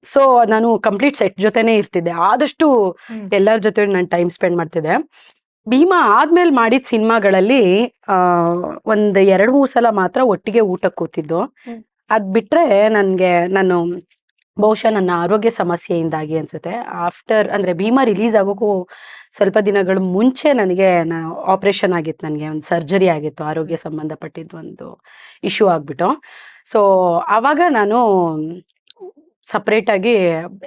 ಸೊ ನಾನು ಕಂಪ್ಲೀಟ್ ಸೆಟ್ ಜೊತೆನೆ ಇರ್ತಿದ್ದೆ, ಆದಷ್ಟು ಎಲ್ಲರ ಜೊತೆ ನಾನು ಟೈಮ್ ಸ್ಪೆಂಡ್ ಮಾಡ್ತಿದ್ದೆ. ಭೀಮಾ ಆದ್ಮೇಲೆ ಮಾಡಿದ ಸಿನಿಮಾಗಳಲ್ಲಿ 1-2-3 ಸಲ ಮಾತ್ರ ಒಟ್ಟಿಗೆ ಊಟಕ್ಕೆ ಕೂತಿದ್ದು. ಅದ್ ಬಿಟ್ರೆ ನಾನು ಬಹುಶಃ ನನ್ನ ಆರೋಗ್ಯ ಸಮಸ್ಯೆಯಿಂದಾಗಿ ಅನ್ಸುತ್ತೆ, ಅಂದ್ರೆ ಭೀಮಾ ರಿಲೀಸ್ ಆಗೋಕ್ಕೂ ಸ್ವಲ್ಪ ದಿನಗಳ ಮುಂಚೆ ನನಗೆ ಆಪರೇಷನ್ ಆಗಿತ್ತು, ನನಗೆ ಒಂದು ಸರ್ಜರಿ ಆಗಿತ್ತು, ಆರೋಗ್ಯ ಸಂಬಂಧಪಟ್ಟಿದ್ದು ಒಂದು ಇಶ್ಯೂ ಆಗ್ಬಿಟ್ಟು. ಸೊ ಆವಾಗ ನಾನು ಸಪ್ರೇಟ್ ಆಗಿ,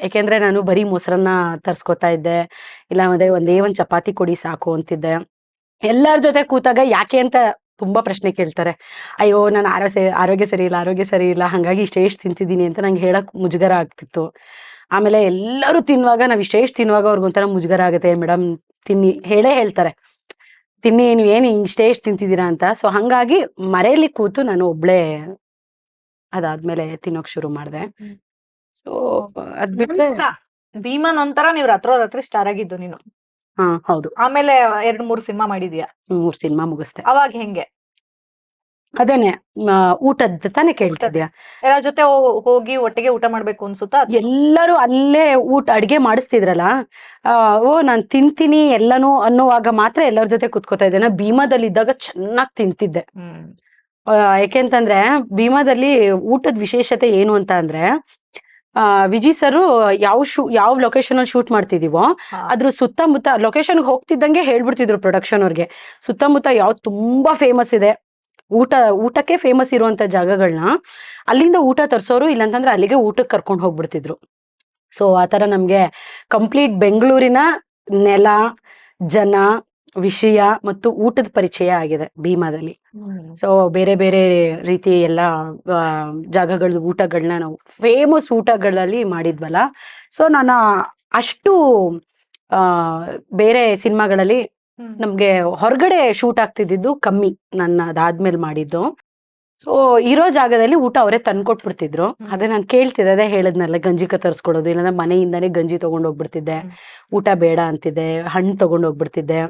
ಯಾಕೆಂದ್ರೆ ನಾನು ಬರೀ ಮೊಸರನ್ನ ತರ್ಸ್ಕೊತಾ ಇದ್ದೆ, ಇಲ್ಲ ಒಂದೇ ಒಂದು ಚಪಾತಿ ಕೊಡಿ ಸಾಕು ಅಂತಿದ್ದೆ. ಎಲ್ಲರ ಜೊತೆ ಕೂತಾಗ ಯಾಕೆ ಅಂತ ತುಂಬಾ ಪ್ರಶ್ನೆ ಕೇಳ್ತಾರೆ. ಅಯ್ಯೋ ನಾನು ಆರೋಗ್ಯ ಸರಿ ಇಲ್ಲ ಹಾಗಾಗಿ ಇಷ್ಟೇಷ್ಟು ತಿಂತಿದ್ದೀನಿ ಅಂತ ನಂಗೆ ಹೇಳಕ್ ಮುಜುಗರ ಆಗ್ತಿತ್ತು. ಆಮೇಲೆ ಎಲ್ಲರೂ ತಿನ್ನುವಾಗ, ನಾವ್ ಇಷ್ಟೇಷ್ಟು ತಿನ್ನುವಾಗ ಅವ್ರಿಗೊಂಥರ ಮುಜುಗರ ಆಗುತ್ತೆ. ಮೇಡಮ್ ಹೇಳ್ತಾರೆ ತಿನ್ನಿ, ನೀವೇನು ಇಷ್ಟೇಷ್ಟು ತಿಂತಿದ್ದೀರಾ ಅಂತ. ಸೊ ಹಂಗಾಗಿ ಮರೆಯಲ್ಲಿ ಕೂತು ನಾನು ಒಬ್ಳೆ ಅದಾದ್ಮೇಲೆ ತಿನ್ನೋಕ್ ಶುರು ಮಾಡಿದೆ. ಸೊ ಅದ್ ಬಿಟ್ರೆ ಭೀಮಾ ನಂತರ ನೀವು ರಾತ್ರಿ ಸ್ಟಾರ್ ಆಗಿದ್ದು ನೀನು. ಹೌದು. ಆಮೇಲೆ 2-3 ಸಿನಿಮಾ ಮಾಡಿದ್ಯಾ? 3 ಸಿನಿಮಾ ಮುಗಿಸ್ತೆ. ಅವಾಗ ಹೆಂಗೆ? ಅದೇನೆ ಊಟದ ತಾನೇ ಕೇಳ್ತಿದ್ಯಾ? ಎಲ್ಲರ ಜೊತೆ ಹೋಗಿ ಒಟ್ಟಿಗೆ ಊಟ ಮಾಡ್ಬೇಕು ಅನ್ಸುತ್ತಾ? ಎಲ್ಲರೂ ಅಲ್ಲೇ ಅಡ್ಗೆ ಮಾಡಿಸ್ತಿದ್ರಲ್ಲ, ನಾನ್ ತಿಂತೀನಿ ಎಲ್ಲಾನು ಅನ್ನುವಾಗ ಮಾತ್ರ ಎಲ್ಲರ ಜೊತೆ ಕುತ್ಕೋತಾ ಇದ್ದೆ. ನಾ ಭೀಮಾದಲ್ಲಿ ಇದ್ದಾಗ ಚೆನ್ನಾಗಿ ತಿಂತಿದ್ದೆ. ಯಾಕೆಂತಂದ್ರೆ ಭೀಮಾದಲ್ಲಿ ಊಟದ ವಿಶೇಷತೆ ಏನು ಅಂತ ಅಂದ್ರೆ, ವಿಜಿ ಸರ್ ಯಾವ ಲೊಕೇಶನ್ ಅಲ್ಲಿ ಶೂಟ್ ಮಾಡ್ತಿದೀವೋ ಅದ್ರ ಸುತ್ತಮುತ್ತ ಲೊಕೇಶನ್ಗೆ ಹೋಗ್ತಿದ್ದಂಗೆ ಹೇಳ್ಬಿಡ್ತಿದ್ರು ಪ್ರೊಡಕ್ಷನ್ ಅವ್ರಿಗೆ, ಸುತ್ತಮುತ್ತ ಯಾವ್ದು ತುಂಬಾ ಫೇಮಸ್ ಇದೆ, ಊಟಕ್ಕೆ ಫೇಮಸ್ ಇರುವಂತ ಜಾಗಗಳನ್ನ ಅಲ್ಲಿಂದ ಊಟ ತರ್ಸೋರು, ಇಲ್ಲಾಂತಂದ್ರೆ ಅಲ್ಲಿಗೆ ಊಟಕ್ಕೆ ಕರ್ಕೊಂಡು ಹೋಗ್ಬಿಡ್ತಿದ್ರು. ಸೊ ಆತರ ನಮ್ಗೆ ಕಂಪ್ಲೀಟ್ ಬೆಂಗಳೂರಿನ ನೆಲ, ಜನ, ವಿಷಯ ಮತ್ತು ಊಟದ ಪರಿಚಯ ಆಗಿದೆ ಭೀಮಾದಲ್ಲಿ. ಸೊ ಬೇರೆ ಬೇರೆ ರೀತಿ ಎಲ್ಲ ಜಾಗಗಳ ಊಟಗಳನ್ನ ನಾವು ಫೇಮಸ್ ಊಟಗಳಲ್ಲಿ ಮಾಡಿದ್ವಲ್ಲ. ಸೊ ನಾನು ಅಷ್ಟು ಬೇರೆ ಸಿನಿಮಾಗಳಲ್ಲಿ ನಮ್ಗೆ ಹೊರಗಡೆ ಶೂಟ್ ಆಗ್ತಿದ್ದು ಕಮ್ಮಿ, ನನ್ನ ಅದಾದ್ಮೇಲೆ ಮಾಡಿದ್ದು. ಸೊ ಇರೋ ಜಾಗದಲ್ಲಿ ಊಟ ಅವರೇ ತಂದ್ಕೊಟ್ಬಿಡ್ತಿದ್ರು. ಅದೇ ನಾನು ಕೇಳ್ತಿದ್ದೆ, ಅದೇ ಹೇಳಿದ್ನಲ್ಲ, ಗಂಜಿ ತರಿಸ್ಕೊಡೋದು, ಇಲ್ಲಾಂದ್ರೆ ಮನೆಯಿಂದಾನೇ ಗಂಜಿ ತಗೊಂಡೋಗ್ಬಿಡ್ತಿದ್ದೆ. ಊಟ ಬೇಡ ಅಂತಿದ್ದೆ, ಹಣ್ಣು ತಗೊಂಡೋಗ್ಬಿಡ್ತಿದ್ದೆ,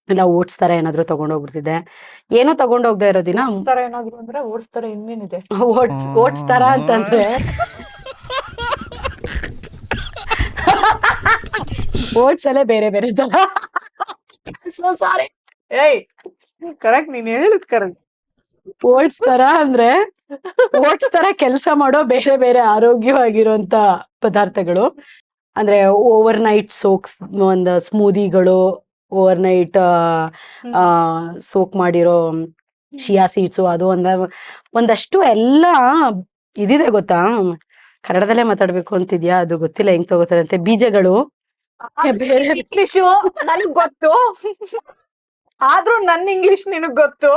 ಇಲ್ಲ ಓಟ್ಸ್ ತರ ಏನಾದ್ರು ತಗೊಂಡೋಗ್ಬಿಡ್ತಿದ್ದೆ. ಏನೋ ತಗೊಂಡೋಗ್ದೆ ಇರೋ ದಿನ ಓಟ್ಸ್ ತರ ಇನ್ನೇನಿದೆ, ಓಟ್ಸ್ ತರ ಅಂತಂದ್ರೆ ಓಟ್ಸ್ ಅಲ್ಲೇ ಬೇರೆ ಬೇರೆ ತರ. ಸೊ ಸಾರಿ, ಕರೆಕ್ಟ್, ನೀನ್ ಹೇಳಿದ್ ಕರೆಕ್ಟ್. ಓಟ್ಸ್ ತರ ಅಂದ್ರೆ ಓಟ್ಸ್ ತರ ಕೆಲಸ ಮಾಡೋ ಬೇರೆ ಬೇರೆ ಆರೋಗ್ಯವಾಗಿರುವಂತ ಪದಾರ್ಥಗಳು ಅಂದ್ರೆ ಓವರ್ ನೈಟ್ ಸೋಕ್ಸ್, ಒಂದು ಸ್ಮೂದಿಗಳು, ಓವರ್ ನೈಟ್ ಸೋಕ್ ಮಾಡಿರೋ ಶಿಯಾ ಸೀಡ್ಸು, ಅದು ಒಂದಷ್ಟು ಎಲ್ಲ ಇದಿದೆ ಗೊತ್ತಾ. ಕನ್ನಡದಲ್ಲೇ ಮಾತಾಡ್ಬೇಕು ಅಂತಿದ್ಯಾ, ಅದು ಗೊತ್ತಿಲ್ಲ ಹೆಂಗ್ ತಗೋತಾರಂತೆ. ಬೀಜಗಳು ಬೇರೆ ಇಂಗ್ಲಿಷು ನನಗ್ ಗೊತ್ತು, ಆದ್ರೂ ನನ್ನ ಇಂಗ್ಲಿಷ್ ನಿನಗ್ ಗೊತ್ತು.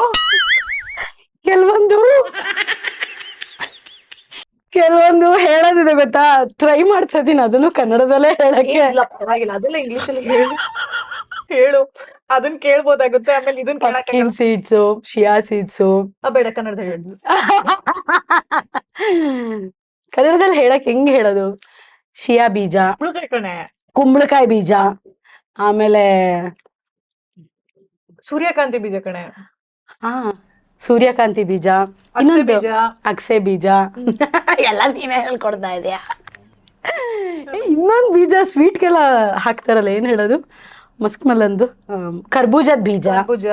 ಕೆಲವೊಂದು ಹೇಳೋದಿದೆ ಗೊತ್ತಾ, ಟ್ರೈ ಮಾಡ್ತಾ ಇದೀನಿ ಅದನ್ನು ಕನ್ನಡದಲ್ಲೇ ಹೇಳಕ್ಕೆ. ಇಲ್ಲ ಪರವಾಗಿಲ್ಲ, ಅದೆಲ್ಲ ಇಂಗ್ಲಿಷ್ ಅಲ್ಲಿ ಹೇಳು, ಅದನ್ನ ಕೇಳ್ಬೋದಾಗುತ್ತೆ. ಆಮೇಲೆ ಇದನ್ನ ಪಂಪ್ಕಿನ್ ಸೀಡ್ಸು, ಶಿಯಾ ಸೀಡ್ಸು. ಬೇಡ, ಕನ್ನಡದ ಹೇಳು. ಕನ್ನಡದಲ್ಲಿ ಹೇಳಕ್ ಹೆಂಗ್ ಹೇಳೋದು? ಶಿಯಾ ಬೀಜ, ಕಣೆ, ಕುಂಬಳಕಾಯಿ ಬೀಜ, ಆಮೇಲೆ ಸೂರ್ಯಕಾಂತಿ ಬೀಜ ಕಣೆ, ಸೂರ್ಯಕಾಂತಿ ಬೀಜ, ಅಗಸೆ ಇನ್ನೊಂದು ಬೀಜ. ಅಗಸೆ ಬೀಜ. ಎಲ್ಲ ನೀನೇ ಹೇಳ್ಕೊಡ್ತಾ ಇದೆಯಾ. ಇನ್ನೊಂದು ಬೀಜ ಸ್ವೀಟ್ಗೆಲ್ಲ ಹಾಕ್ತಾರಲ್ಲ, ಏನ್ ಹೇಳೋದು? ಮಸ್ಕ್ ಮಲ್ಲಂದು ಕರ್ಬೂಜದ ಬೀಜ. ಭುಜ.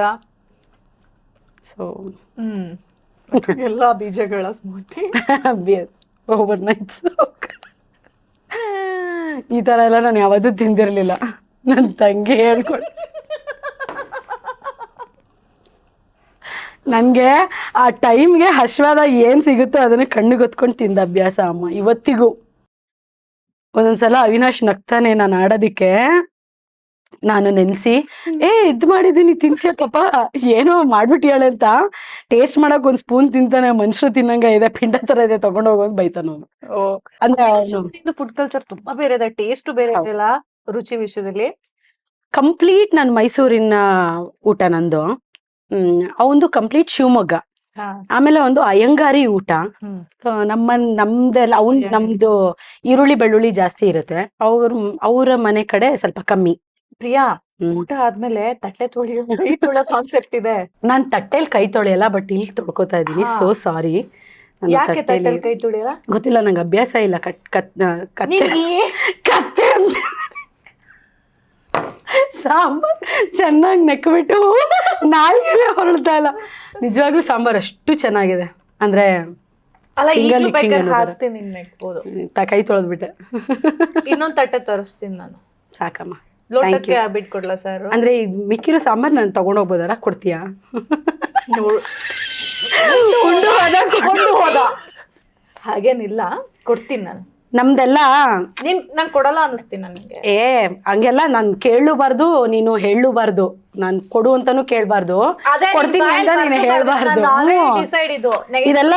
ಸೊ ಎಲ್ಲಾ ಬೀಜಗಳ ಸ್ಮೂತಿ, ಓವರ್ ನೈಟ್ ಸೋಕ್. ಈ ತರ ಎಲ್ಲ ನಾನು ಯಾವತ್ತೂ ತಿಂದಿರ್ಲಿಲ್ಲ. ನನ್ನ ತಂಗಿ ಹೇಳ್ಕೊಡ್, ನನ್ಗೆ ಆ ಟೈಮ್ಗೆ ಹಶ್ವಾದಾಗ ಏನ್ ಸಿಗುತ್ತೋ ಅದನ್ನ ಕಣ್ಣಿಗೆ ಹೊತ್ಕೊಂಡು ತಿಂದ ಅಭ್ಯಾಸ ಅಮ್ಮ ಇವತ್ತಿಗೂ. ಒಂದೊಂದ್ಸಲ ಅವಿನಾಶ್ ನಗ್ತಾನೆ ನಾನು ಆಡೋದಿಕ್ಕೆ, ನಾನು ನೆನ್ಸಿ ಇದ್ ಮಾಡಿದೀನಿ ತಿಂತೀಯ ಪಾಪ, ಏನೋ ಮಾಡ್ಬಿಟ್ಟಿಯಾಳೆ ಅಂತ ಟೇಸ್ಟ್ ಮಾಡಕ್ ಒಂದ್ ಸ್ಪೂನ್ ತಿಂತಾನೆ, ಮನುಷ್ಯರು ತಿನ್ನಂಗ ಇದೆ, ಪಿಂಡ ತರ ಇದೆ, ತಗೊಂಡ್ ಹೋಗೋದು ಬೈತಾನ ಅವನು. ಅಂದ್ರೆ ಫುಡ್ ಕಲ್ಚರ್ ತುಂಬಾ ಬೇರೆ ಇದೆ, ಟೇಸ್ಟ್ ಬೇರೆ ಇದೆಲ್ಲ ರುಚಿ ವಿಷಯದಲ್ಲಿ. ಕಂಪ್ಲೀಟ್ ನನ್ ಮೈಸೂರಿನ ಊಟ ನಂದು. ಅವಂದು ಕಂಪ್ಲೀಟ್ ಶಿವಮೊಗ್ಗ. ಆಮೇಲೆ ಒಂದು ಅಯ್ಯಂಗಾರಿ ಊಟ. ನಮ್ದೆಲ್ಲ ನಮ್ದು ಈರುಳ್ಳಿ ಬೆಳ್ಳುಳ್ಳಿ ಜಾಸ್ತಿ ಇರುತ್ತೆ, ಅವ್ರ ಮನೆ ಕಡೆ ಸ್ವಲ್ಪ ಕಮ್ಮಿ. ಪ್ರಿಯಾ, ಊಟ ಆದ್ಮೇಲೆ ತಟ್ಟೆ ತೊಳೆಯೋ ಕಾನ್ಸೆಪ್ಟ್ ಇದೆ. ನಾನ್ ತಟ್ಟೆಲ್ ಕೈ ತೊಳೆಯಲ್ಲ, ಬಟ್ ಇಲ್ಲಿ ತೊಳ್ಕೊತಾ ಇದೀನಿ. So sorry. ಯಾಕೆ ತಟ್ಟೆಲ್ ಕೈ ತೊಳೆಯಲ್ಲ? ಗೊತ್ತಿಲ್ಲ, ನಂಗೆ ಅಭ್ಯಾಸ ಇಲ್ಲ. ಕತ್ತೆ ಅಂತ ಸಾಂಬಾರ್ ಚೆನ್ನಾಗಿ ನೆಕ್ಬಿಟ್ಟು ನಾಲ್ಗೆಲೆ ಹೊರಡ್ತಾ ಇಲ್ಲ. ನಿಜವಾಗ್ಲೂ ಸಾಂಬಾರ್ ಅಷ್ಟು ಚೆನ್ನಾಗಿದೆ ಅಂದ್ರೆ. ಕೈ ತೊಳೆದ್ಬಿಟ್ಟೆ. ಇನ್ನೊಂದ್ ತಟ್ಟೆ ತರಿಸ್ತೀನಿ ನಾನು. ಸಾಕಮ್ಮ, ಲೋಟಕ್ಕೆ ಬಿಟ್ಕೊಡ್ಲಾ ಸರ್? ಅಂದ್ರೆ ಮಿಕ್ಕಿರೋ ಸಾಂಬಾರ್ ನಾನು ತಗೊಂಡೋಗ್ಬೋದಾರ? ಕೊಡ್ತೀಯಾ? ಹಾಗೇನಿಲ್ಲ, ಕೊಡ್ತೀನಿ ನಾನು. ನಮ್ದೆಲ್ಲ ನಾನ್ ಕೊಡಲ್ಲ ಅನಿಸ್ತೀನಿ ನನಗೆ. ಹಂಗೆಲ್ಲ ನಾನ್ ಕೇಳಲೂಬಾರ್ದು, ನೀನು ಹೇಳಲೂಬಾರ್ದು. ನಾನ್ ಕೊಡು ಅಂತಾನು ಕೇಳ್ಬಾರ್ದು, ಕೊಡ್ತೀನಿ ಅಂತ ನೀನು ಹೇಳ್ಬಾರ್ದು. ಇದೆಲ್ಲ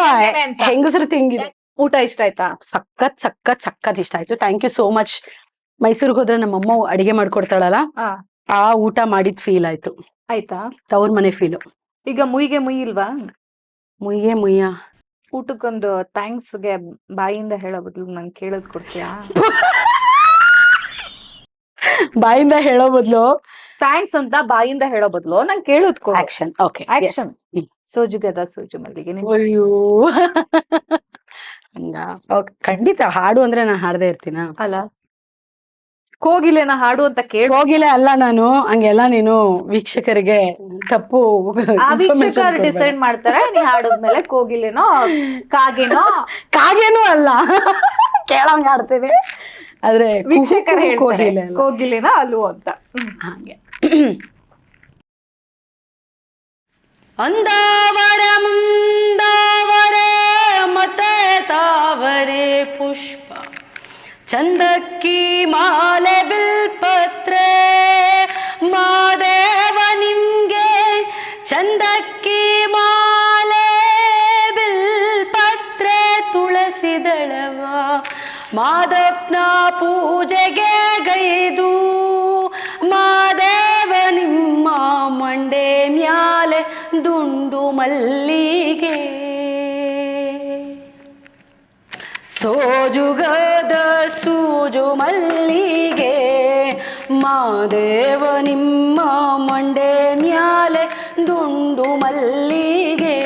ಹೆಂಗಸರು ತಿಂಗಿದೆ. ಊಟ ಇಷ್ಟ ಆಯ್ತಾ? ಸಖತ್ ಇಷ್ಟ ಆಯ್ತು. Thank you so much. ಮೈಸೂರಿಗೆ ಹೋದ್ರೆ ನಮ್ಮಮ್ಮ ಅಡಿಗೆ ಮಾಡ್ಕೊಡ್ತಾಳಲ್ಲ, ಆ ಊಟ ಮಾಡಿದ್ ಫೀಲ್ ಆಯ್ತು. ಆಯ್ತಾ? ತವ್ರ ಮನೆ ಫೀಲು. ಈಗ ಮುಯ್ ಇಲ್ವಾ? ಮುಯ್ಯ ಊಟಕ್ಕೊಂದು ಥ್ಯಾಂಕ್ಸ್ಗೆ ಬಾಯಿಂದ ಹೇಳೋ ಬದಲು ನಂಗೆ ಕೇಳೋದ್ ಕೊಡ್ತೀಯಾ? ಬಾಯಿಂದ ಹೇಳೋ ಬದಲು ಥ್ಯಾಂಕ್ಸ್ ಅಂತ ಬಾಯಿಂದ ಹೇಳೋ ಬದಲು ನಂಗೆ ಕೇಳೋದ್ ಕೊಡು. ಆಕ್ಷನ್. Okay, action. ಸೋಜುಗದ ಸೋಜು ಮಲ್ಲಿಗೆ. ಅಯ್ಯೋ, ಹಂಗ ಖಂಡಿತ ಹಾಡು ಅಂದ್ರೆ ನಾನು ಹಾಡದೇ ಇರ್ತೀನ ಅಲ್ಲ. ಕೋಗಿಲೆನ ಹಾಡು ಅಂತ ಹೋಗಿಲ್ಲ ಅಲ್ಲ ನಾನು, ಹಂಗೆಲ್ಲ ನೀನು ವೀಕ್ಷಕರಿಗೆ ತಪ್ಪು ವೀಕ್ಷಕರು ಡಿಸೈಡ್ ಮಾಡ್ತಾರೆ. ನೀ ಹಾಡೋದ್ಮೇಲೆ ಕೋಗಿಲೆನೋ ಕಾಗೇನೂ ಅಲ್ಲ, ಕೇಳಂಗ ಆಡ್ತೀನಿ. ಆದ್ರೆ ವೀಕ್ಷಕರು ಹೇಳ್ತಾರೆ ಕೋಗಿಲೆನ ಅಲ್ವೋ ಅಂತ. ಹಾಗೆ ಅಂದಾವರ ಮುಂದಾವರೆ ಮತೆ ತಾವರೆ ಪುಷ್ಪ ಚಂದಕ್ಕಿ ಮಾಲೆ ಬಿಲ್ಪತ್ರೆ ಮಾದೇವ ನಿಮ್ಗೆ ಚಂದಕ್ಕಿ ಮಾಲೆ ಬಿಲ್ಪತ್ರೆ ತುಳಸಿದಳವ ಮಾದಪ್ಪನ ಪೂಜೆಗೆ ಗೈದು ಮಾದೇವ ನಿಮ್ಮ ಮಂಡೆ ಮ್ಯಾಲೆ ದುಂಡು ಮಲ್ಲಿಗೆ ಸೋಜುಗದ ಸೂಜು ಮಲ್ಲಿಗೆ ಮಾದೇವ ನಿಮ್ಮ ಮಂಡೆ ಮ್ಯಾಲೆ ದುಂಡು ಮಲ್ಲಿಗೆ